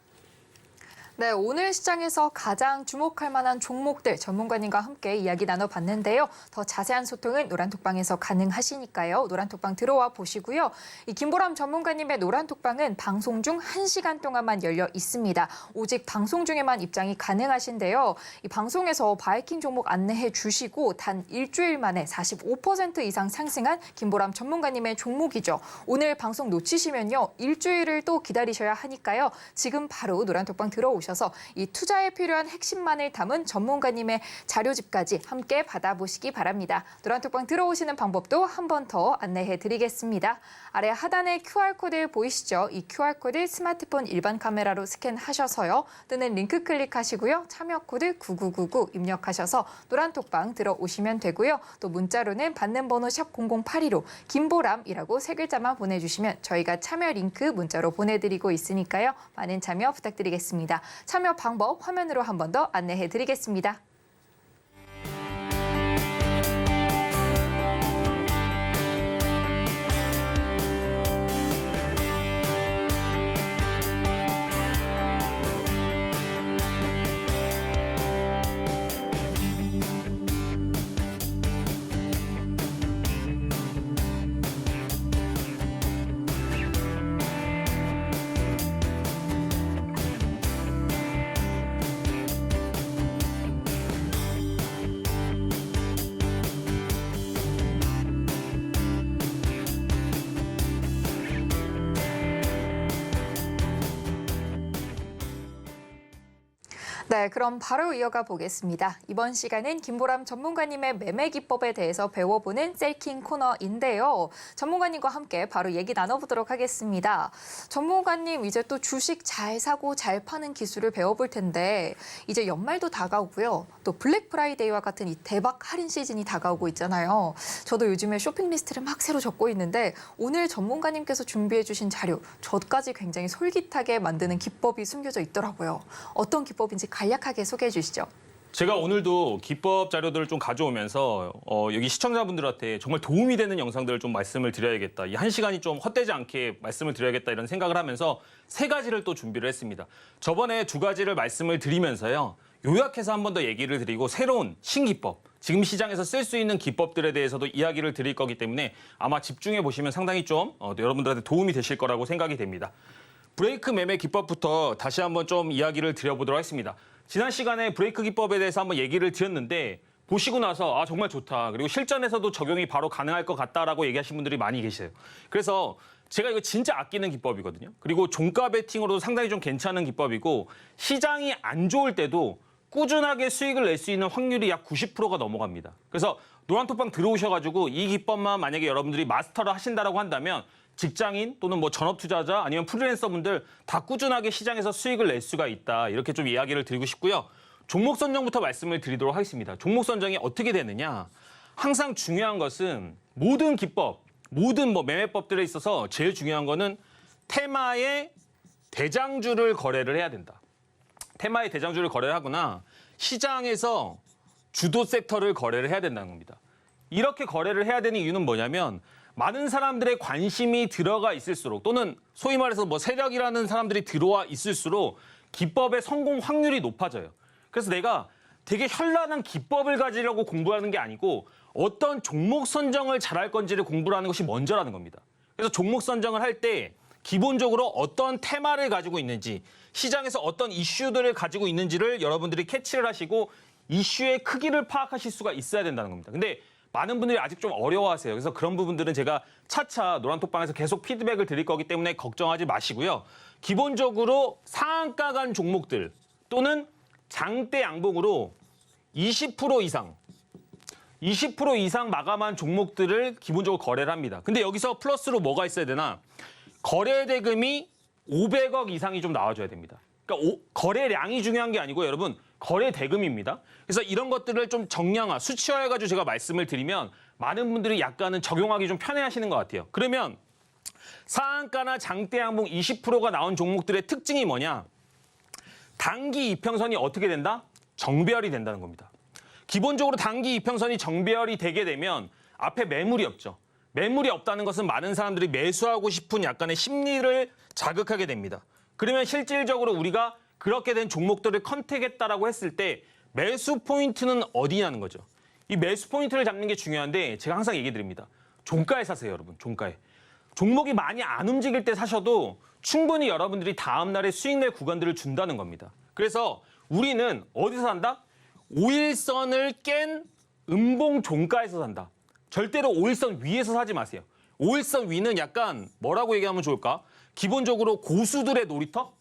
S2: 네, 오늘 시장에서 가장 주목할 만한 종목들 전문가님과 함께 이야기 나눠봤는데요. 더 자세한 소통은 노란톡방에서 가능하시니까요. 노란톡방 들어와 보시고요. 이 김보람 전문가님의 노란톡방은 방송 중 1시간 동안만 열려 있습니다. 오직 방송 중에만 입장이 가능하신데요. 이 방송에서 바이킹 종목 안내해 주시고 단 일주일 만에 45% 이상 상승한 김보람 전문가님의 종목이죠. 오늘 방송 놓치시면요. 일주일을 또 기다리셔야 하니까요. 지금 바로 노란톡방 들어오셔서 이 투자에 필요한 핵심만을 담은 전문가님의 자료집까지 함께 받아보시기 바랍니다. 노란톡방 들어오시는 방법도 한 번 더 안내해 드리겠습니다. 아래 하단에 QR코드 보이시죠? 이 QR코드 스마트폰 일반 카메라로 스캔하셔서요. 뜨는 링크 클릭하시고요. 참여 코드 9999 입력하셔서 노란톡방 들어오시면 되고요. 또 문자로는 받는 번호 샵 0082로 김보람이라고 세 글자만 보내주시면 저희가 참여 링크 문자로 보내드리고 있으니까요. 많은 참여 부탁드리겠습니다. 참여 방법 화면으로 한 번 더 안내해 드리겠습니다. 네, 그럼 바로 이어가 보겠습니다. 이번 시간은 김보람 전문가님의 매매 기법에 대해서 배워보는 셀킹 코너인데요. 전문가님과 함께 바로 얘기 나눠보도록 하겠습니다. 전문가님, 이제 또 주식 잘 사고 잘 파는 기술을 배워볼 텐데 이제 연말도 다가오고요. 또 블랙 프라이데이와 같은 이 대박 할인 시즌이 다가오고 있잖아요. 저도 요즘에 쇼핑 리스트를 막 새로 적고 있는데 오늘 전문가님께서 준비해 주신 자료, 저까지 굉장히 솔깃하게 만드는 기법이 숨겨져 있더라고요. 어떤 기법인지 간략하게 소개해 주시죠.
S3: 제가 오늘도 기법 자료들을 좀 가져오면서 여기 시청자분들한테 정말 도움이 되는 영상들을 좀 말씀을 드려야겠다. 이 1시간이 좀 헛되지 않게 말씀을 드려야겠다 이런 생각을 하면서 3가지를 또 준비를 했습니다. 저번에 2가지를 말씀을 드리면서요. 요약해서 한 번 더 얘기를 드리고 새로운 신기법, 지금 시장에서 쓸 수 있는 기법들에 대해서도 이야기를 드릴 거기 때문에 아마 집중해 보시면 상당히 좀 여러분들한테 도움이 되실 거라고 생각이 됩니다. 브레이크 매매 기법부터 다시 한번 좀 이야기를 드려보도록 하겠습니다. 지난 시간에 브레이크 기법에 대해서 한번 얘기를 드렸는데 보시고 나서 정말 좋다. 그리고 실전에서도 적용이 바로 가능할 것 같다라고 얘기하신 분들이 많이 계세요. 그래서 제가 이거 진짜 아끼는 기법이거든요. 그리고 종가 베팅으로도 상당히 좀 괜찮은 기법이고 시장이 안 좋을 때도 꾸준하게 수익을 낼 수 있는 확률이 약 90%가 넘어갑니다. 그래서 노란톡방 들어오셔가지고 이 기법만 만약에 여러분들이 마스터를 하신다라고 한다면 직장인 또는 뭐 전업 투자자 아니면 프리랜서분들 다 꾸준하게 시장에서 수익을 낼 수가 있다. 이렇게 좀 이야기를 드리고 싶고요. 종목 선정부터 말씀을 드리도록 하겠습니다. 종목 선정이 어떻게 되느냐? 항상 중요한 것은 모든 기법, 모든 매매법들에 있어서 제일 중요한 거는 테마의 대장주를 거래를 해야 된다. 테마의 대장주를 거래를 하거나 시장에서 주도 섹터를 거래를 해야 된다는 겁니다. 이렇게 거래를 해야 되는 이유는 뭐냐면 많은 사람들의 관심이 들어가 있을수록 또는 소위 말해서 세력이라는 사람들이 들어와 있을수록 기법의 성공 확률이 높아져요. 그래서 내가 되게 현란한 기법을 가지려고 공부하는 게 아니고 어떤 종목 선정을 잘할 건지를 공부를 하는 것이 먼저라는 겁니다. 그래서 종목 선정을 할 때 기본적으로 어떤 테마를 가지고 있는지 시장에서 어떤 이슈들을 가지고 있는지를 여러분들이 캐치를 하시고 이슈의 크기를 파악하실 수가 있어야 된다는 겁니다. 근데 많은 분들이 아직 좀 어려워하세요. 그래서 그런 부분들은 제가 차차 노란톡방에서 계속 피드백을 드릴 거기 때문에 걱정하지 마시고요. 기본적으로 상한가 간 종목들 또는 장대 양봉으로 20% 이상 마감한 종목들을 기본적으로 거래를 합니다. 근데 여기서 플러스로 뭐가 있어야 되나? 거래 대금이 500억 이상이 좀 나와줘야 됩니다. 그러니까 거래량이 중요한 게 아니고 여러분 거래 대금입니다. 그래서 이런 것들을 좀 정량화, 수치화해가지고 제가 말씀을 드리면 많은 분들이 약간은 적용하기 좀 편해하시는 것 같아요. 그러면 상한가나 장대 양봉 20%가 나온 종목들의 특징이 뭐냐? 단기 이평선이 어떻게 된다? 정배열이 된다는 겁니다. 기본적으로 단기 이평선이 정배열이 되게 되면 앞에 매물이 없죠. 매물이 없다는 것은 많은 사람들이 매수하고 싶은 약간의 심리를 자극하게 됩니다. 그러면 실질적으로 우리가 그렇게 된 종목들을 컨택했다라고 했을 때 매수 포인트는 어디냐는 거죠. 이 매수 포인트를 잡는 게 중요한데 제가 항상 얘기 드립니다. 종가에 사세요, 여러분. 종가에. 종목이 많이 안 움직일 때 사셔도 충분히 여러분들이 다음 날에 수익 낼 구간들을 준다는 겁니다. 그래서 우리는 어디서 산다? 5일선을 깬 음봉 종가에서 산다. 절대로 5일선 위에서 사지 마세요. 5일선 위는 약간 뭐라고 얘기하면 좋을까? 기본적으로 고수들의 놀이터?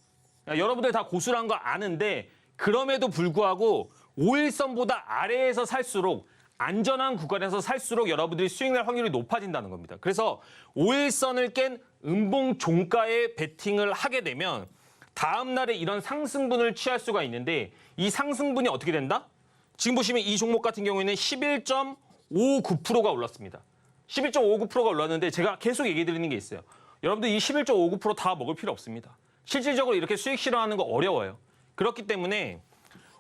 S3: 여러분들 다 고수란 거 아는데 그럼에도 불구하고 5일선보다 아래에서 살수록 안전한 구간에서 살수록 여러분들이 수익 낼 확률이 높아진다는 겁니다. 그래서 5일선을 깬 음봉 종가에 베팅을 하게 되면 다음 날에 이런 상승분을 취할 수가 있는데 이 상승분이 어떻게 된다? 지금 보시면 이 종목 같은 경우에는 11.59%가 올랐습니다. 11.59%가 올랐는데 제가 계속 얘기 드리는 게 있어요. 여러분들 이 11.59% 다 먹을 필요 없습니다. 실질적으로 이렇게 수익 실현하는 거 어려워요. 그렇기 때문에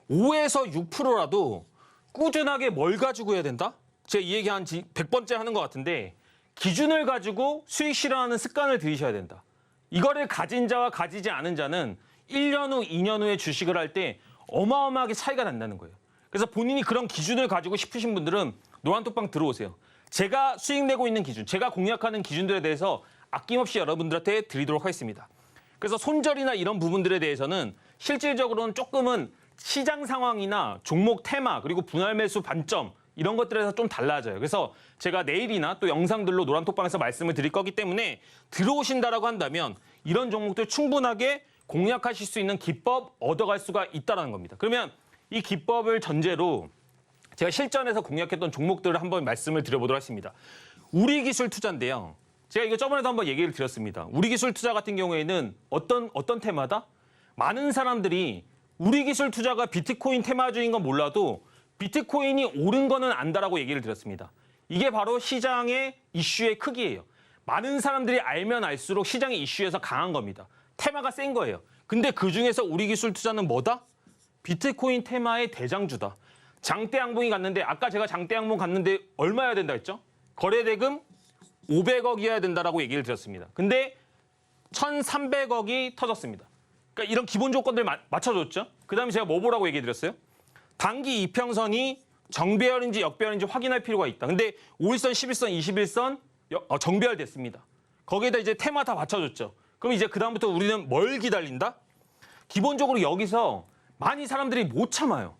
S3: 5에서 6%라도 꾸준하게 뭘 가지고 해야 된다? 제가 이 얘기 한 100번째 하는 것 같은데 기준을 가지고 수익 실현하는 습관을 들이셔야 된다. 이거를 가진 자와 가지지 않은 자는 1년 후, 2년 후에 주식을 할 때 어마어마하게 차이가 난다는 거예요. 그래서 본인이 그런 기준을 가지고 싶으신 분들은 노란톡방 들어오세요. 제가 수익 내고 있는 기준, 제가 공략하는 기준들에 대해서 아낌없이 여러분들한테 드리도록 하겠습니다. 그래서 손절이나 이런 부분들에 대해서는 실질적으로는 조금은 시장 상황이나 종목 테마 그리고 분할 매수 반점 이런 것들에서 좀 달라져요. 그래서 제가 내일이나 또 영상들로 노란톡방에서 말씀을 드릴 거기 때문에 들어오신다라고 한다면 이런 종목들 충분하게 공략하실 수 있는 기법 얻어갈 수가 있다는 겁니다. 그러면 이 기법을 전제로 제가 실전에서 공략했던 종목들을 한번 말씀을 드려보도록 하겠습니다. 우리기술 투자인데요. 제가 이거 저번에도 한번 얘기를 드렸습니다. 우리기술 투자 같은 경우에는 어떤 테마다? 많은 사람들이 우리기술 투자가 비트코인 테마주인 건 몰라도 비트코인이 오른 거는 안다라고 얘기를 드렸습니다. 이게 바로 시장의 이슈의 크기예요. 많은 사람들이 알면 알수록 시장의 이슈에서 강한 겁니다. 테마가 센 거예요. 근데 그중에서 우리기술 투자는 뭐다? 비트코인 테마의 대장주다. 장대양봉이 갔는데 아까 제가 장대양봉 갔는데 얼마여야 된다 했죠? 거래대금 500억이어야 된다라고 얘기를 드렸습니다. 근데 1,300억이 터졌습니다. 그러니까 이런 기본 조건들 맞춰줬죠? 그다음에 제가 뭐 보라고 얘기 드렸어요? 단기 이평선이 정배열인지 역배열인지 확인할 필요가 있다. 근데 5일선, 11선, 21선 정배열됐습니다. 거기에다 이제 테마 다 맞춰줬죠. 그럼 이제 그다음부터 우리는 뭘 기다린다? 기본적으로 여기서 많이 사람들이 못 참아요.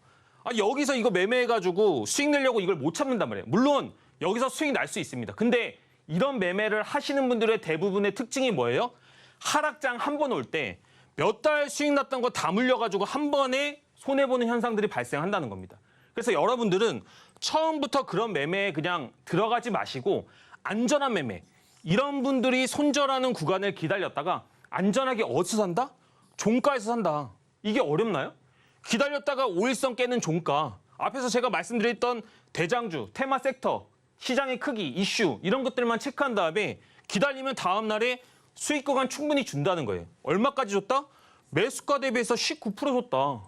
S3: 여기서 이거 매매해가지고 수익 내려고 이걸 못 참는단 말이에요. 물론 여기서 수익 날 수 있습니다. 근데 이런 매매를 하시는 분들의 대부분의 특징이 뭐예요? 하락장 한 번 올 때 몇 달 수익 났던 거 다 물려가지고 한 번에 손해보는 현상들이 발생한다는 겁니다. 그래서 여러분들은 처음부터 그런 매매에 그냥 들어가지 마시고 안전한 매매, 이런 분들이 손절하는 구간을 기다렸다가 안전하게 어디서 산다? 종가에서 산다. 이게 어렵나요? 기다렸다가 5일선 깨는 종가, 앞에서 제가 말씀드렸던 대장주, 테마 섹터, 시장의 크기, 이슈 이런 것들만 체크한 다음에 기다리면 다음 날에 수익 구간 충분히 준다는 거예요. 얼마까지 줬다? 매수가 대비해서 19% 줬다.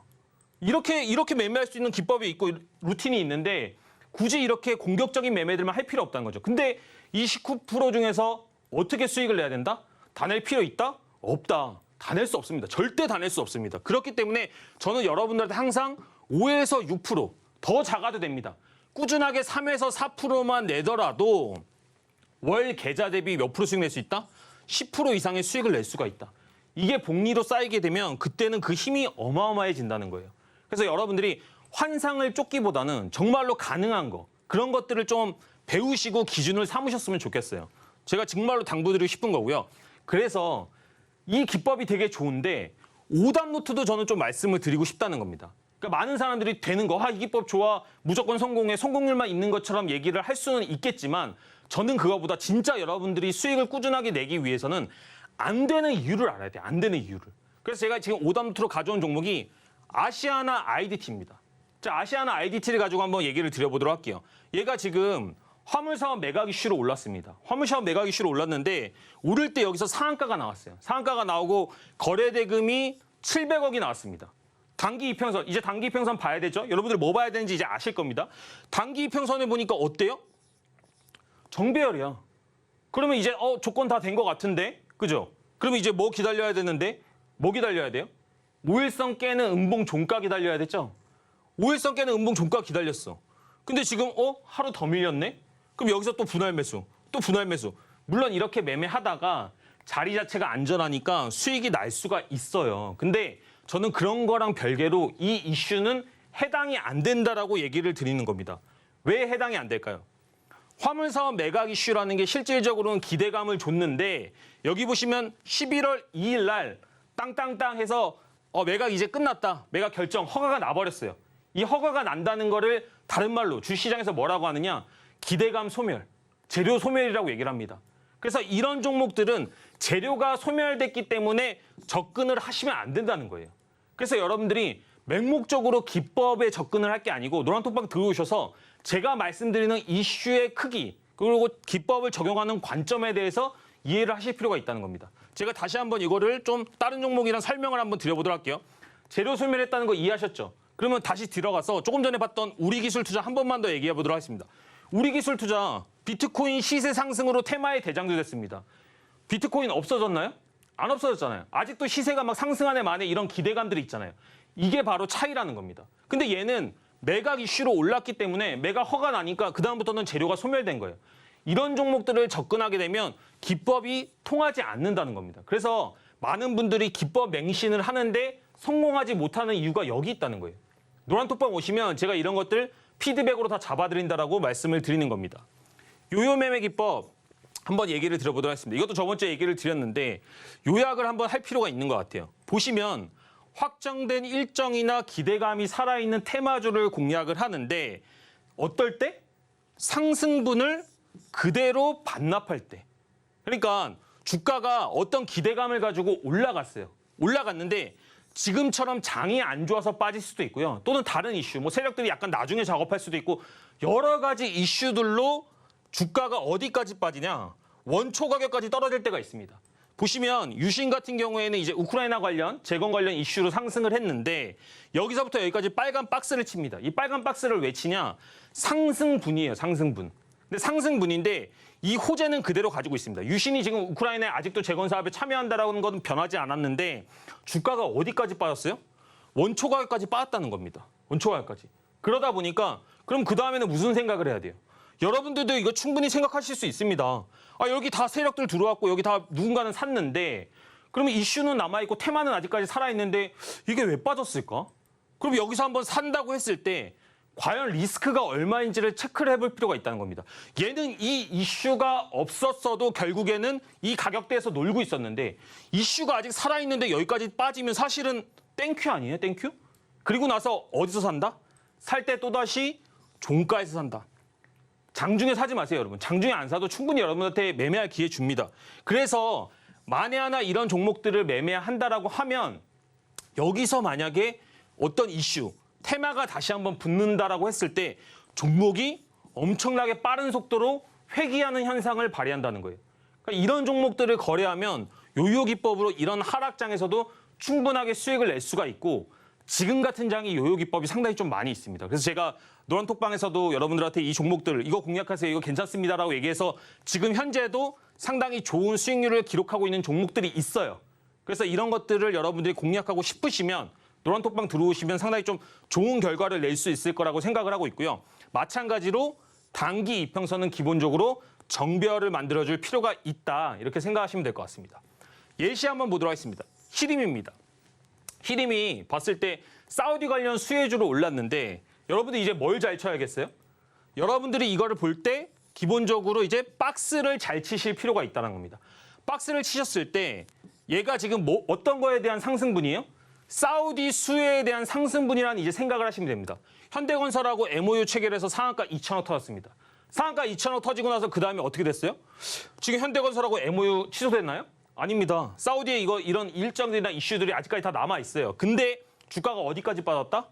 S3: 이렇게 매매할 수 있는 기법이 있고 루틴이 있는데 굳이 이렇게 공격적인 매매들만 할 필요 없다는 거죠. 근데 이 19% 중에서 어떻게 수익을 내야 된다? 다 낼 필요 있다? 없다. 다 낼 수 없습니다. 절대 다 낼 수 없습니다. 그렇기 때문에 저는 여러분들한테 항상 5에서 6%, 더 작아도 됩니다. 꾸준하게 3에서 4%만 내더라도 월 계좌 대비 몇 프로 수익 낼 수 있다? 10% 이상의 수익을 낼 수가 있다. 이게 복리로 쌓이게 되면 그때는 그 힘이 어마어마해진다는 거예요. 그래서 여러분들이 환상을 쫓기보다는 정말로 가능한 거, 그런 것들을 좀 배우시고 기준을 삼으셨으면 좋겠어요. 제가 정말로 당부드리고 싶은 거고요. 그래서 이 기법이 되게 좋은데 5단 노트도 저는 좀 말씀을 드리고 싶다는 겁니다. 그러니까 많은 사람들이 되는 거, 이 기법 좋아, 무조건 성공해, 성공률만 있는 것처럼 얘기를 할 수는 있겠지만 저는 그거보다 진짜 여러분들이 수익을 꾸준하게 내기 위해서는 안 되는 이유를 알아야 돼요. 안 되는 이유를. 그래서 제가 지금 5단 노트로 가져온 종목이 아시아나 IDT입니다. 자, 아시아나 IDT를 가지고 한번 얘기를 드려보도록 할게요. 얘가 지금 화물사업 매각 이슈로 올랐습니다. 화물사업 매각 이슈로 올랐는데 오를 때 여기서 상한가가 나왔어요. 상한가가 나오고 거래대금이 700억이 나왔습니다. 단기 이평선, 이제 단기 이평선 봐야 되죠? 여러분들 뭐 봐야 되는지 이제 아실 겁니다. 단기 이평선에 보니까 어때요? 정배열이야. 그러면 이제 조건 다 된 것 같은데, 그죠? 그러면 이제 뭐 기다려야 되는데, 뭐 기다려야 돼요? 5일선 깨는 음봉 종가 기다려야 됐죠? 5일선 깨는 음봉 종가 기다렸어. 근데 지금 하루 더 밀렸네? 그럼 여기서 또 분할 매수, 또 분할 매수. 물론 이렇게 매매하다가 자리 자체가 안전하니까 수익이 날 수가 있어요. 근데 저는 그런 거랑 별개로 이 이슈는 해당이 안 된다라고 얘기를 드리는 겁니다. 왜 해당이 안 될까요? 화물사업 매각 이슈라는 게 실질적으로는 기대감을 줬는데 여기 보시면 11월 2일 날 땅땅땅 해서 매각 이제 끝났다. 매각 결정, 허가가 나버렸어요. 이 허가가 난다는 거를 다른 말로 주시장에서 뭐라고 하느냐? 기대감 소멸, 재료 소멸이라고 얘기를 합니다. 그래서 이런 종목들은 재료가 소멸됐기 때문에 접근을 하시면 안 된다는 거예요. 그래서 여러분들이 맹목적으로 기법에 접근을 할 게 아니고 노란톡방 들어오셔서 제가 말씀드리는 이슈의 크기 그리고 기법을 적용하는 관점에 대해서 이해를 하실 필요가 있다는 겁니다. 제가 다시 한번 이거를 좀 다른 종목이랑 설명을 한번 드려보도록 할게요. 재료 소멸했다는 거 이해하셨죠? 그러면 다시 들어가서 조금 전에 봤던 우리기술 투자 한 번만 더 얘기해 보도록 하겠습니다. 우리기술 투자 비트코인 시세 상승으로 테마의 대장주 됐습니다. 비트코인 없어졌나요? 안 없어졌잖아요. 아직도 시세가 막 상승하네 마네 이런 기대감들이 있잖아요. 이게 바로 차이라는 겁니다. 근데 얘는 매각 이슈로 올랐기 때문에 매각 허가 나니까 그다음부터는 재료가 소멸된 거예요. 이런 종목들을 접근하게 되면 기법이 통하지 않는다는 겁니다. 그래서 많은 분들이 기법 맹신을 하는데 성공하지 못하는 이유가 여기 있다는 거예요. 노란톡방 오시면 제가 이런 것들 피드백으로 다 잡아드린다라고 말씀을 드리는 겁니다. 요요 매매 기법 한번 얘기를 드려보도록 하겠습니다. 이것도 저번 주에 얘기를 드렸는데 요약을 한번 할 필요가 있는 것 같아요. 보시면 확정된 일정이나 기대감이 살아있는 테마주를 공략을 하는데 어떨 때? 상승분을 그대로 반납할 때. 그러니까 주가가 어떤 기대감을 가지고 올라갔어요. 올라갔는데 지금처럼 장이 안 좋아서 빠질 수도 있고요. 또는 다른 이슈, 뭐 세력들이 약간 나중에 작업할 수도 있고 여러 가지 이슈들로 주가가 어디까지 빠지냐? 원초 가격까지 떨어질 때가 있습니다. 보시면 유신 같은 경우에는 이제 우크라이나 관련, 재건 관련 이슈로 상승을 했는데 여기서부터 여기까지 빨간 박스를 칩니다. 이 빨간 박스를 왜 치냐? 상승분이에요, 상승분. 근데 상승분인데 이 호재는 그대로 가지고 있습니다. 유신이 지금 우크라이나에 아직도 재건 사업에 참여한다라는 건 변하지 않았는데 주가가 어디까지 빠졌어요? 원초 가격까지 빠졌다는 겁니다. 원초 가격까지. 그러다 보니까 그럼 그 다음에는 무슨 생각을 해야 돼요? 여러분들도 이거 충분히 생각하실 수 있습니다. 아, 여기 다 세력들 들어왔고 여기 다 누군가는 샀는데 그러면 이슈는 남아있고 테마는 아직까지 살아있는데 이게 왜 빠졌을까? 그럼 여기서 한번 산다고 했을 때 과연 리스크가 얼마인지를 체크를 해볼 필요가 있다는 겁니다. 얘는 이 이슈가 없었어도 결국에는 이 가격대에서 놀고 있었는데 이슈가 아직 살아있는데 여기까지 빠지면 사실은 땡큐 아니에요? 땡큐? 그리고 나서 어디서 산다? 살 때 또다시 종가에서 산다. 장중에 사지 마세요, 여러분. 장중에 안 사도 충분히 여러분한테 매매할 기회 줍니다. 그래서 만에 하나 이런 종목들을 매매한다라고 하면 여기서 만약에 어떤 이슈, 테마가 다시 한번 붙는다라고 했을 때 종목이 엄청나게 빠른 속도로 회귀하는 현상을 발휘한다는 거예요. 그러니까 이런 종목들을 거래하면 요요 기법으로 이런 하락장에서도 충분하게 수익을 낼 수가 있고 지금 같은 장이 요요 기법이 상당히 좀 많이 있습니다. 그래서 제가 노란톡방에서도 여러분들한테 이 종목들 이거 공략하세요, 이거 괜찮습니다라고 얘기해서 지금 현재도 상당히 좋은 수익률을 기록하고 있는 종목들이 있어요. 그래서 이런 것들을 여러분들이 공략하고 싶으시면 노란톡방 들어오시면 상당히 좀 좋은 결과를 낼 수 있을 거라고 생각을 하고 있고요. 마찬가지로 단기 이평선은 기본적으로 정배열을 만들어줄 필요가 있다. 이렇게 생각하시면 될 것 같습니다. 예시 한번 보도록 하겠습니다. 히림입니다. 히림이 봤을 때 사우디 관련 수혜주로 올랐는데 여러분들이 이제 뭘 잘 쳐야겠어요? 여러분들이 이거를 볼 때 기본적으로 이제 박스를 잘 치실 필요가 있다는 겁니다. 박스를 치셨을 때 얘가 지금 뭐 어떤 거에 대한 상승분이에요? 사우디 수혜에 대한 상승분이라는 이제 생각을 하시면 됩니다. 현대건설하고 MOU 체결해서 상한가 2천억 터졌습니다. 상한가 2천억 터지고 나서 그 다음에 어떻게 됐어요? 지금 현대건설하고 MOU 취소됐나요? 아닙니다. 사우디에 이런 일정들이나 이슈들이 아직까지 다 남아 있어요. 근데 주가가 어디까지 빠졌다?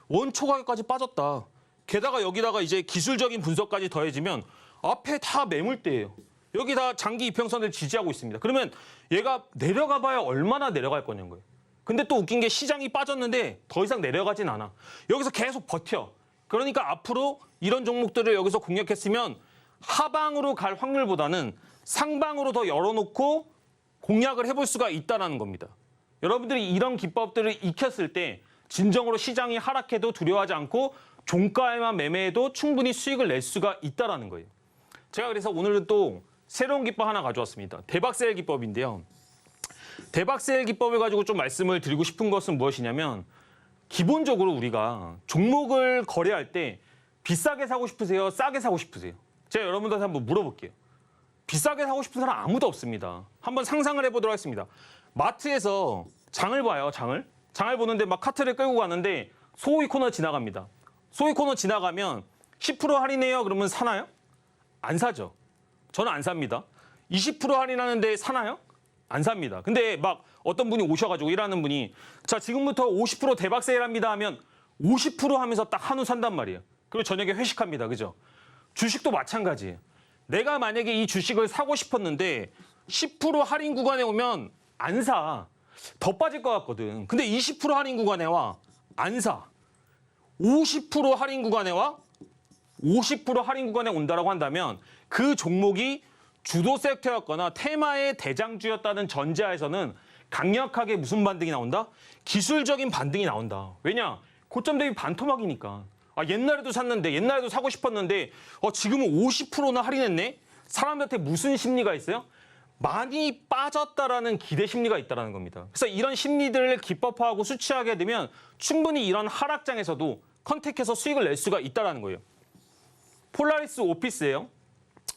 S3: 원초 가격까지 빠졌다. 게다가 여기다가 이제 기술적인 분석까지 더해지면 앞에 다 매물대예요. 여기 다 장기 이평선을 지지하고 있습니다. 그러면 얘가 내려가봐야 얼마나 내려갈 거냐는 거예요. 근데 또 웃긴 게 시장이 빠졌는데 더 이상 내려가진 않아. 여기서 계속 버텨. 그러니까 앞으로 이런 종목들을 여기서 공략했으면 하방으로 갈 확률보다는 상방으로 더 열어놓고 공략을 해볼 수가 있다는 겁니다. 여러분들이 이런 기법들을 익혔을 때 진정으로 시장이 하락해도 두려워하지 않고 종가에만 매매해도 충분히 수익을 낼 수가 있다는 거예요. 제가 그래서 오늘은 또 새로운 기법 하나 가져왔습니다. 대박세일 기법인데요. 대박세일 기법을 가지고 좀 말씀을 드리고 싶은 것은 무엇이냐면 기본적으로 우리가 종목을 거래할 때 비싸게 사고 싶으세요? 싸게 사고 싶으세요? 제가 여러분들한테 한번 물어볼게요. 비싸게 사고 싶은 사람 아무도 없습니다. 한번 상상을 해보도록 하겠습니다. 마트에서 장을 봐요, 장을. 장을 보는데 막 카트를 끌고 가는데 소위 코너 지나갑니다. 소위 코너 지나가면 10% 할인해요? 그러면 사나요? 안 사죠. 저는 안 삽니다. 20% 할인하는데 사나요? 안 삽니다. 근데 막 어떤 분이 오셔가지고 일하는 분이 자 지금부터 50% 대박 세일합니다 하면 50% 하면서 딱 한우 산단 말이에요. 그리고 저녁에 회식합니다. 그죠? 주식도 마찬가지예요. 내가 만약에 이 주식을 사고 싶었는데 10% 할인 구간에 오면 안 사. 더 빠질 것 같거든. 근데 20% 할인 구간에 와. 안 사. 50% 할인 구간에 와. 50% 할인 구간에 온다라고 한다면 그 종목이 주도 섹터였거나 테마의 대장주였다는 전제하에서는 강력하게 무슨 반등이 나온다? 기술적인 반등이 나온다. 왜냐? 고점 대비 반토막이니까. 아, 옛날에도 샀는데, 옛날에도 사고 싶었는데 지금은 50%나 할인했네? 사람들한테 무슨 심리가 있어요? 많이 빠졌다라는 기대 심리가 있다는 겁니다. 그래서 이런 심리들을 기법화하고 수치하게 되면 충분히 이런 하락장에서도 컨택해서 수익을 낼 수가 있다는 거예요. 폴라리스 오피스예요.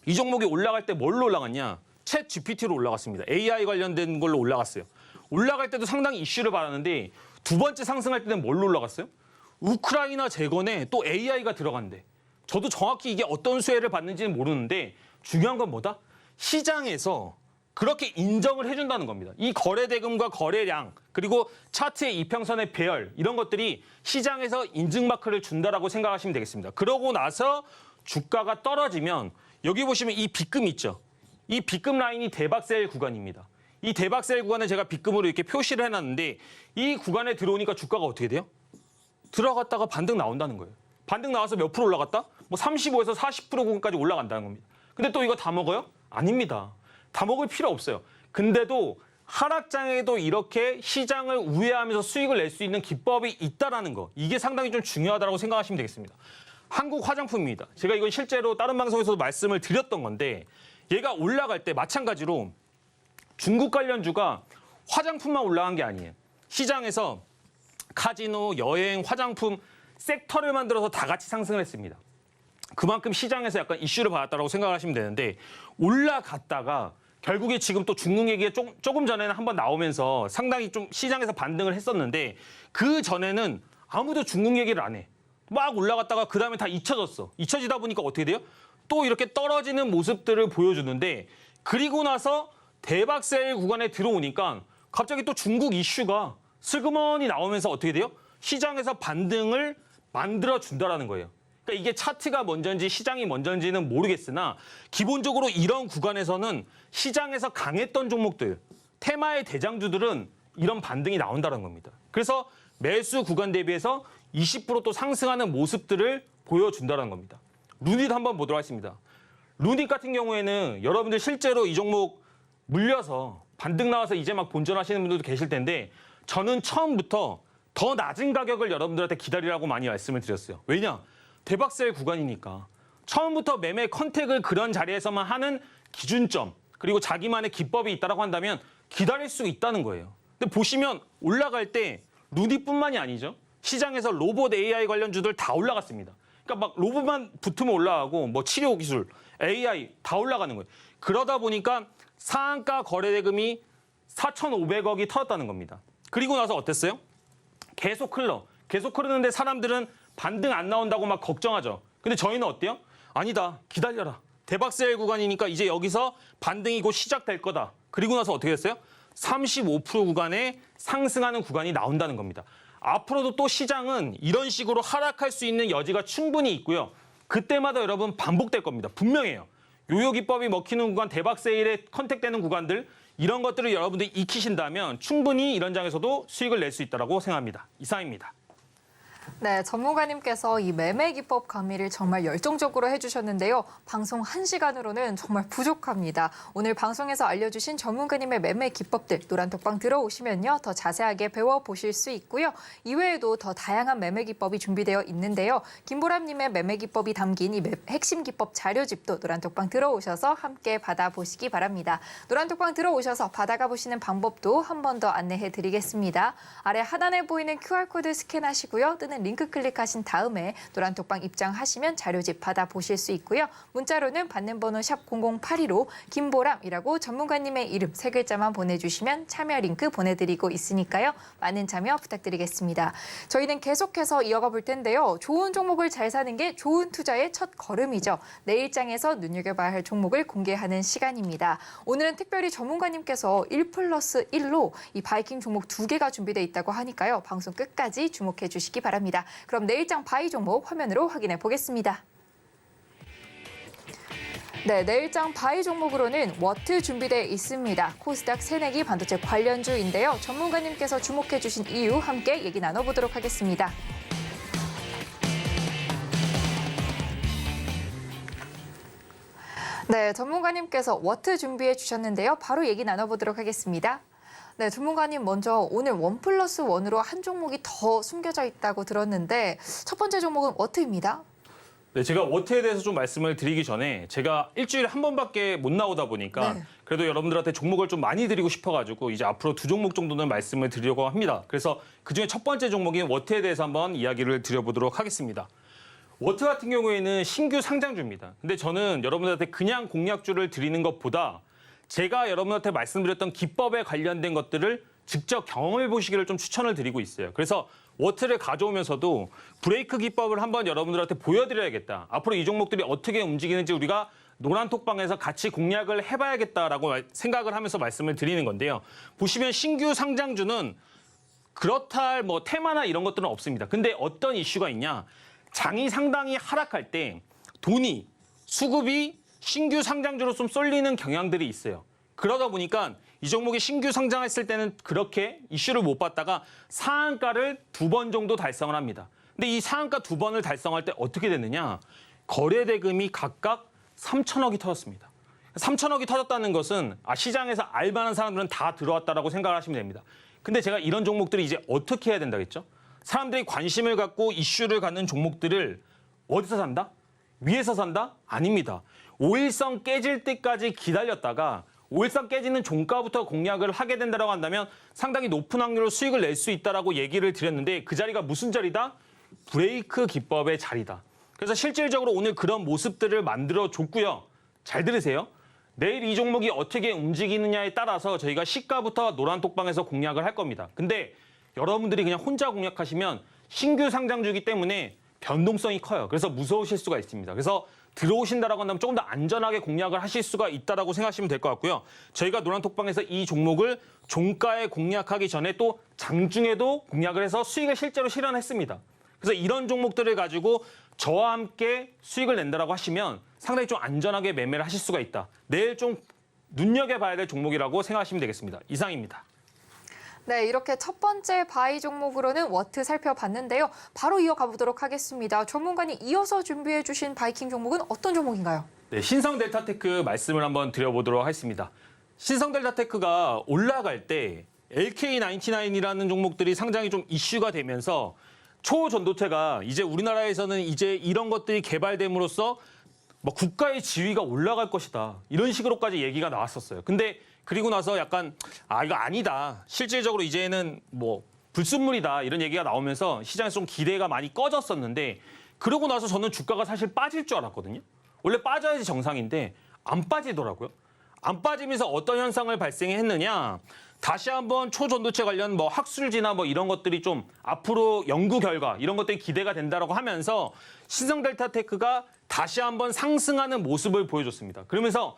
S3: 이 종목이 올라갈 때 뭘로 올라갔냐? 챗 GPT로 올라갔습니다. AI 관련된 걸로 올라갔어요. 올라갈 때도 상당히 이슈를 받았는데 두 번째 상승할 때는 뭘로 올라갔어요? 우크라이나 재건에 또 AI가 들어간대. 저도 정확히 이게 어떤 수혜를 받는지는 모르는데 중요한 건 뭐다? 시장에서 그렇게 인정을 해준다는 겁니다. 이 거래 대금과 거래량 그리고 차트의 이평선의 배열 이런 것들이 시장에서 인증 마크를 준다라고 생각하시면 되겠습니다. 그러고 나서 주가가 떨어지면 여기 보시면 이 B급 있죠. 이 B급 라인이 대박셀 구간입니다. 이 대박셀 구간을 제가 B급으로 이렇게 표시를 해놨는데 이 구간에 들어오니까 주가가 어떻게 돼요? 들어갔다가 반등 나온다는 거예요. 반등 나와서 몇 프로 올라갔다? 뭐 35에서 40% 구간까지 올라간다는 겁니다. 근데 또 이거 다 먹어요? 아닙니다. 다 먹을 필요 없어요. 근데도 하락장에도 이렇게 시장을 우회하면서 수익을 낼 수 있는 기법이 있다라는 거. 이게 상당히 좀 중요하다고 생각하시면 되겠습니다. 한국 화장품입니다. 제가 이건 실제로 다른 방송에서도 말씀을 드렸던 건데 얘가 올라갈 때 마찬가지로 중국 관련주가 화장품만 올라간 게 아니에요. 시장에서 카지노, 여행, 화장품 섹터를 만들어서 다 같이 상승을 했습니다. 그만큼 시장에서 약간 이슈를 받았다고 생각하시면 되는데 올라갔다가 결국에 지금 또 중국 얘기가 조금 전에는 한번 나오면서 상당히 좀 시장에서 반등을 했었는데 그 전에는 아무도 중국 얘기를 안 해. 막 올라갔다가 그 다음에 다 잊혀졌어. 잊혀지다 보니까 어떻게 돼요? 또 이렇게 떨어지는 모습들을 보여주는데 그리고 나서 대박셀 구간에 들어오니까 갑자기 또 중국 이슈가 슬그머니 나오면서 어떻게 돼요? 시장에서 반등을 만들어준다라는 거예요. 그러니까 이게 차트가 먼저인지 시장이 먼저인지는 모르겠으나 기본적으로 이런 구간에서는 시장에서 강했던 종목들, 테마의 대장주들은 이런 반등이 나온다는 겁니다. 그래서 매수 구간 대비해서 20% 또 상승하는 모습들을 보여준다는 겁니다. 루닛 한번 보도록 하겠습니다. 루닛 같은 경우에는 여러분들 실제로 이 종목 물려서 반등 나와서 이제 막 본전하시는 분들도 계실 텐데 저는 처음부터 더 낮은 가격을 여러분들한테 기다리라고 많이 말씀을 드렸어요. 왜냐? 대박셀 구간이니까. 처음부터 매매 컨택을 그런 자리에서만 하는 기준점 그리고 자기만의 기법이 있다고 한다면 기다릴 수 있다는 거예요. 근데 보시면 올라갈 때 루닛뿐만이 아니죠. 시장에서 로봇 AI 관련주들 다 올라갔습니다. 그러니까 막 로봇만 붙으면 올라가고 뭐 치료 기술, AI 다 올라가는 거예요. 그러다 보니까 상한가 거래대금이 4,500억이 터졌다는 겁니다. 그리고 나서 어땠어요? 계속 흐르는데 사람들은 반등 안 나온다고 막 걱정하죠. 근데 저희는 어때요? 아니다. 기다려라. 대박셀 구간이니까 이제 여기서 반등이 곧 시작될 거다. 그리고 나서 어떻게 됐어요? 35% 구간에 상승하는 구간이 나온다는 겁니다. 앞으로도 또 시장은 이런 식으로 하락할 수 있는 여지가 충분히 있고요. 그때마다 여러분 반복될 겁니다. 분명해요. 요요 기법이 먹히는 구간, 대박세일에 컨택되는 구간들 이런 것들을 여러분들이 익히신다면 충분히 이런 장에서도 수익을 낼 수 있다고 생각합니다. 이상입니다.
S2: 네, 전문가님께서 이 매매 기법 강의를 정말 열정적으로 해주셨는데요. 방송 1시간으로는 정말 부족합니다. 오늘 방송에서 알려주신 전문가님의 매매 기법들 노란톡방 들어오시면요. 더 자세하게 배워보실 수 있고요. 이외에도 더 다양한 매매 기법이 준비되어 있는데요. 김보람님의 매매 기법이 담긴 이 핵심 기법 자료집도 노란톡방 들어오셔서 함께 받아보시기 바랍니다. 노란톡방 들어오셔서 받아가 보시는 방법도 한 번 더 안내해드리겠습니다. 아래 하단에 보이는 QR코드 스캔하시고요. 뜨는 링크 클릭하신 다음에 노란톡방 입장하시면 자료집 받아보실 수 있고요. 문자로는 받는 번호 샵 0082로 김보람이라고 전문가님의 이름 3글자만 보내주시면 참여 링크 보내드리고 있으니까요. 많은 참여 부탁드리겠습니다. 저희는 계속해서 이어가 볼 텐데요. 좋은 종목을 잘 사는 게 좋은 투자의 첫 걸음이죠. 내일장에서 눈여겨봐야 할 종목을 공개하는 시간입니다. 오늘은 특별히 전문가님께서 1+1로 이 바이킹 종목 2개가 준비되어 있다고 하니까요. 방송 끝까지 주목해 주시기 바랍니다. 그럼 내일장 바이 종목 화면으로 확인해 보겠습니다. 네, 내일장 바이 종목으로는 워트 준비되어 있습니다. 코스닥 새내기 반도체 관련주인데요. 전문가님께서 주목해 주신 이유 함께 얘기 나눠보도록 하겠습니다. 네, 전문가님께서 워트 준비해 주셨는데요. 바로 얘기 나눠보도록 하겠습니다. 네, 전문가님 먼저 오늘 1+1으로 한 종목이 더 숨겨져 있다고 들었는데 첫 번째 종목은 워트입니다.
S3: 네, 제가 워트에 대해서 좀 말씀을 드리기 전에 제가 일주일에 한 번밖에 못 나오다 보니까
S2: 네.
S3: 그래도 여러분들한테 종목을 좀 많이 드리고 싶어가지고 이제 앞으로 2종목 정도는 말씀을 드리려고 합니다. 그래서 그중에 첫 번째 종목인 워트에 대해서 한번 이야기를 드려보도록 하겠습니다. 워트 같은 경우에는 신규 상장주입니다. 근데 저는 여러분들한테 그냥 공략주를 드리는 것보다 제가 여러분한테 말씀드렸던 기법에 관련된 것들을 직접 경험해 보시기를 좀 추천을 드리고 있어요. 그래서 워트를 가져오면서도 브레이크 기법을 한번 여러분들한테 보여드려야겠다. 앞으로 이 종목들이 어떻게 움직이는지 우리가 노란톡방에서 같이 공략을 해봐야겠다라고 생각을 하면서 말씀을 드리는 건데요. 보시면 신규 상장주는 그렇다 할 뭐 테마나 이런 것들은 없습니다. 근데 어떤 이슈가 있냐? 장이 상당히 하락할 때 돈이 수급이 신규 상장주로 좀 쏠리는 경향들이 있어요. 그러다 보니까 이 종목이 신규 상장했을 때는 그렇게 이슈를 못 받다가 상한가를 2번 정도 달성을 합니다. 근데 이 상한가 2번을 달성할 때 어떻게 됐느냐? 거래 대금이 각각 3천억이 터졌습니다. 3천억이 터졌다는 것은 시장에서 알만한 사람들은 다 들어왔다라고 생각을 하시면 됩니다. 근데 제가 이런 종목들이 이제 어떻게 해야 된다겠죠? 사람들이 관심을 갖고 이슈를 갖는 종목들을 어디서 산다? 위에서 산다? 아닙니다. 5일선 깨질 때까지 기다렸다가 5일선 깨지는 종가부터 공략을 하게 된다고 한다면 상당히 높은 확률로 수익을 낼 수 있다라고 얘기를 드렸는데 그 자리가 무슨 자리다? 브레이크 기법의 자리다. 그래서 실질적으로 오늘 그런 모습들을 만들어줬고요. 잘 들으세요. 내일 이 종목이 어떻게 움직이느냐에 따라서 저희가 시가부터 노란톡방에서 공략을 할 겁니다. 근데 여러분들이 그냥 혼자 공략하시면 신규 상장주이기 때문에 변동성이 커요. 그래서 무서우실 수가 있습니다. 그래서 들어오신다라고 한다면 조금 더 안전하게 공략을 하실 수가 있다라고 생각하시면 될 것 같고요. 저희가 노란톡방에서 이 종목을 종가에 공략하기 전에 또 장중에도 공략을 해서 수익을 실제로 실현했습니다. 그래서 이런 종목들을 가지고 저와 함께 수익을 낸다라고 하시면 상당히 좀 안전하게 매매를 하실 수가 있다. 내일 좀 눈여겨봐야 될 종목이라고 생각하시면 되겠습니다. 이상입니다.
S2: 네, 이렇게 첫 번째 바이 종목으로는 워트 살펴봤는데요. 바로 이어가 보도록 하겠습니다. 전문가님 이어서 준비해 주신 바이킹 종목은 어떤 종목인가요?
S3: 네, 신성델타테크 말씀을 한번 드려보도록 하겠습니다. 신성델타테크가 올라갈 때 LK99이라는 종목들이 상당히 좀 이슈가 되면서 초전도체가 이제 우리나라에서는 이제 이런 것들이 개발됨으로써 뭐 국가의 지위가 올라갈 것이다. 이런 식으로까지 얘기가 나왔었어요. 근데 그리고 나서 약간 이거 아니다. 실질적으로 이제는 뭐 불순물이다. 이런 얘기가 나오면서 시장에서 좀 기대가 많이 꺼졌었는데 그러고 나서 저는 주가가 사실 빠질 줄 알았거든요. 원래 빠져야지 정상인데 안 빠지더라고요. 안 빠지면서 어떤 현상을 발생했느냐. 다시 한번 초전도체 관련 뭐 학술지나 뭐 이런 것들이 좀 앞으로 연구 결과 이런 것들이 기대가 된다라고 하면서 신성델타테크가 다시 한번 상승하는 모습을 보여줬습니다. 그러면서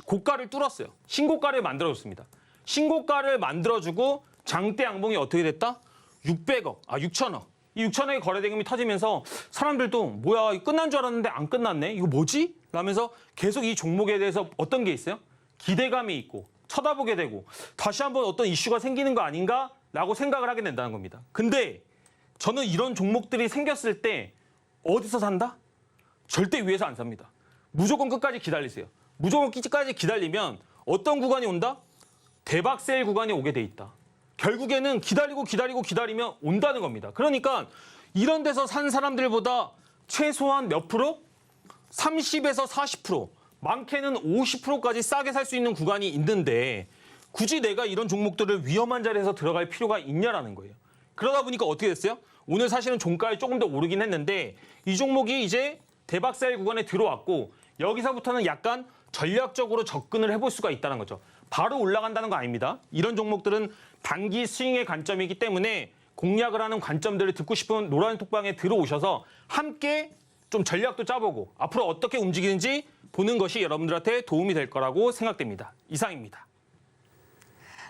S3: 고가를 뚫었어요. 신고가를 만들어줬습니다. 신고가를 만들어주고 장대 양봉이 어떻게 됐다? 600억, 6천억. 이 6천억의 거래 대금이 터지면서 사람들도 뭐야 끝난 줄 알았는데 안 끝났네. 이거 뭐지? 라면서 계속 이 종목에 대해서 어떤 게 있어요? 기대감이 있고 쳐다보게 되고 다시 한번 어떤 이슈가 생기는 거 아닌가라고 생각을 하게 된다는 겁니다. 근데 저는 이런 종목들이 생겼을 때 어디서 산다? 절대 위에서 안 삽니다. 무조건 끝까지 기다리세요. 무조건 끝까지 기다리면 어떤 구간이 온다? 대박 세일 구간이 오게 돼 있다. 결국에는 기다리면 온다는 겁니다. 그러니까 이런 데서 산 사람들보다 최소한 몇 프로? 30에서 40%, 많게는 50%까지 싸게 살 수 있는 구간이 있는데 굳이 내가 이런 종목들을 위험한 자리에서 들어갈 필요가 있냐라는 거예요. 그러다 보니까 어떻게 됐어요? 오늘 사실은 종가에 조금 더 오르긴 했는데 이 종목이 이제 대박 세일 구간에 들어왔고 여기서부터는 약간 전략적으로 접근을 해볼 수가 있다는 거죠. 바로 올라간다는 거 아닙니다. 이런 종목들은 단기 스윙의 관점이기 때문에 공략을 하는 관점들을 듣고 싶은 노란톡방에 들어오셔서 함께 좀 전략도 짜보고 앞으로 어떻게 움직이는지 보는 것이 여러분들한테 도움이 될 거라고 생각됩니다. 이상입니다.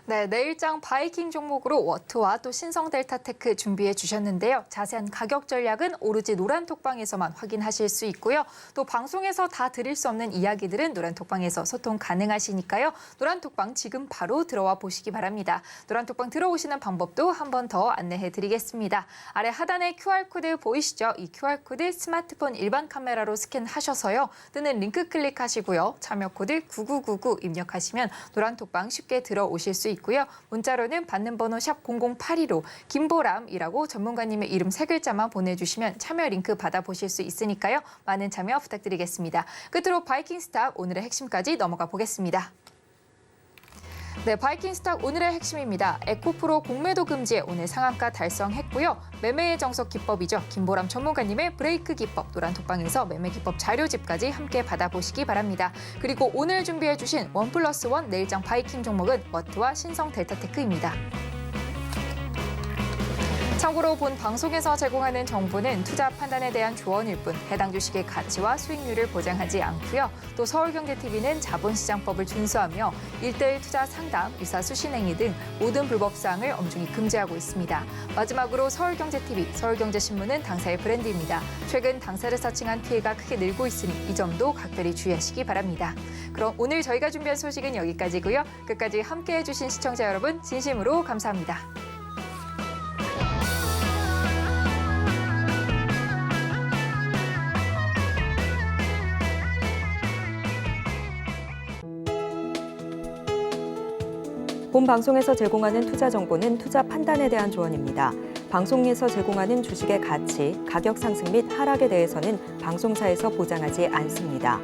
S2: 네, 내일장 바이킹 종목으로 워트와 또 신성델타테크 준비해 주셨는데요. 자세한 가격 전략은 오로지 노란톡방에서만 확인하실 수 있고요. 또 방송에서 다 드릴 수 없는 이야기들은 노란톡방에서 소통 가능하시니까요. 노란톡방 지금 바로 들어와 보시기 바랍니다. 노란톡방 들어오시는 방법도 한 번 더 안내해 드리겠습니다. 아래 하단에 QR코드 보이시죠? 이 QR코드 스마트폰 일반 카메라로 스캔하셔서요. 뜨는 링크 클릭하시고요. 참여 코드 9999 입력하시면 노란톡방 쉽게 들어오실 수 있고요. 문자로는 받는 번호 샵 0082로 김보람이라고 전문가님의 이름 3글자만 보내주시면 참여 링크 받아보실 수 있으니까요. 많은 참여 부탁드리겠습니다. 끝으로 바이킹 스탁 오늘의 핵심까지 넘어가 보겠습니다. 네, 바이킹스탁 오늘의 핵심입니다. 에코프로 공매도 금지에 오늘 상한가 달성했고요. 매매의 정석 기법이죠. 김보람 전문가님의 브레이크 기법, 노란톡방에서 매매 기법 자료집까지 함께 받아보시기 바랍니다. 그리고 오늘 준비해 주신 1+1 내일장 바이킹 종목은 워트와 신성 델타테크입니다. 참고로 본 방송에서 제공하는 정보는 투자 판단에 대한 조언일 뿐 해당 주식의 가치와 수익률을 보장하지 않고요. 또 서울경제TV는 자본시장법을 준수하며 1:1 투자 상담, 유사 수신행위 등 모든 불법 사항을 엄중히 금지하고 있습니다. 마지막으로 서울경제TV, 서울경제신문은 당사의 브랜드입니다. 최근 당사를 사칭한 피해가 크게 늘고 있으니 이 점도 각별히 주의하시기 바랍니다. 그럼 오늘 저희가 준비한 소식은 여기까지고요. 끝까지 함께해 주신 시청자 여러분 진심으로 감사합니다.
S1: 본 방송에서 제공하는 투자 정보는 투자 판단에 대한 조언입니다. 방송에서 제공하는 주식의 가치, 가격 상승 및 하락에 대해서는 방송사에서 보장하지 않습니다.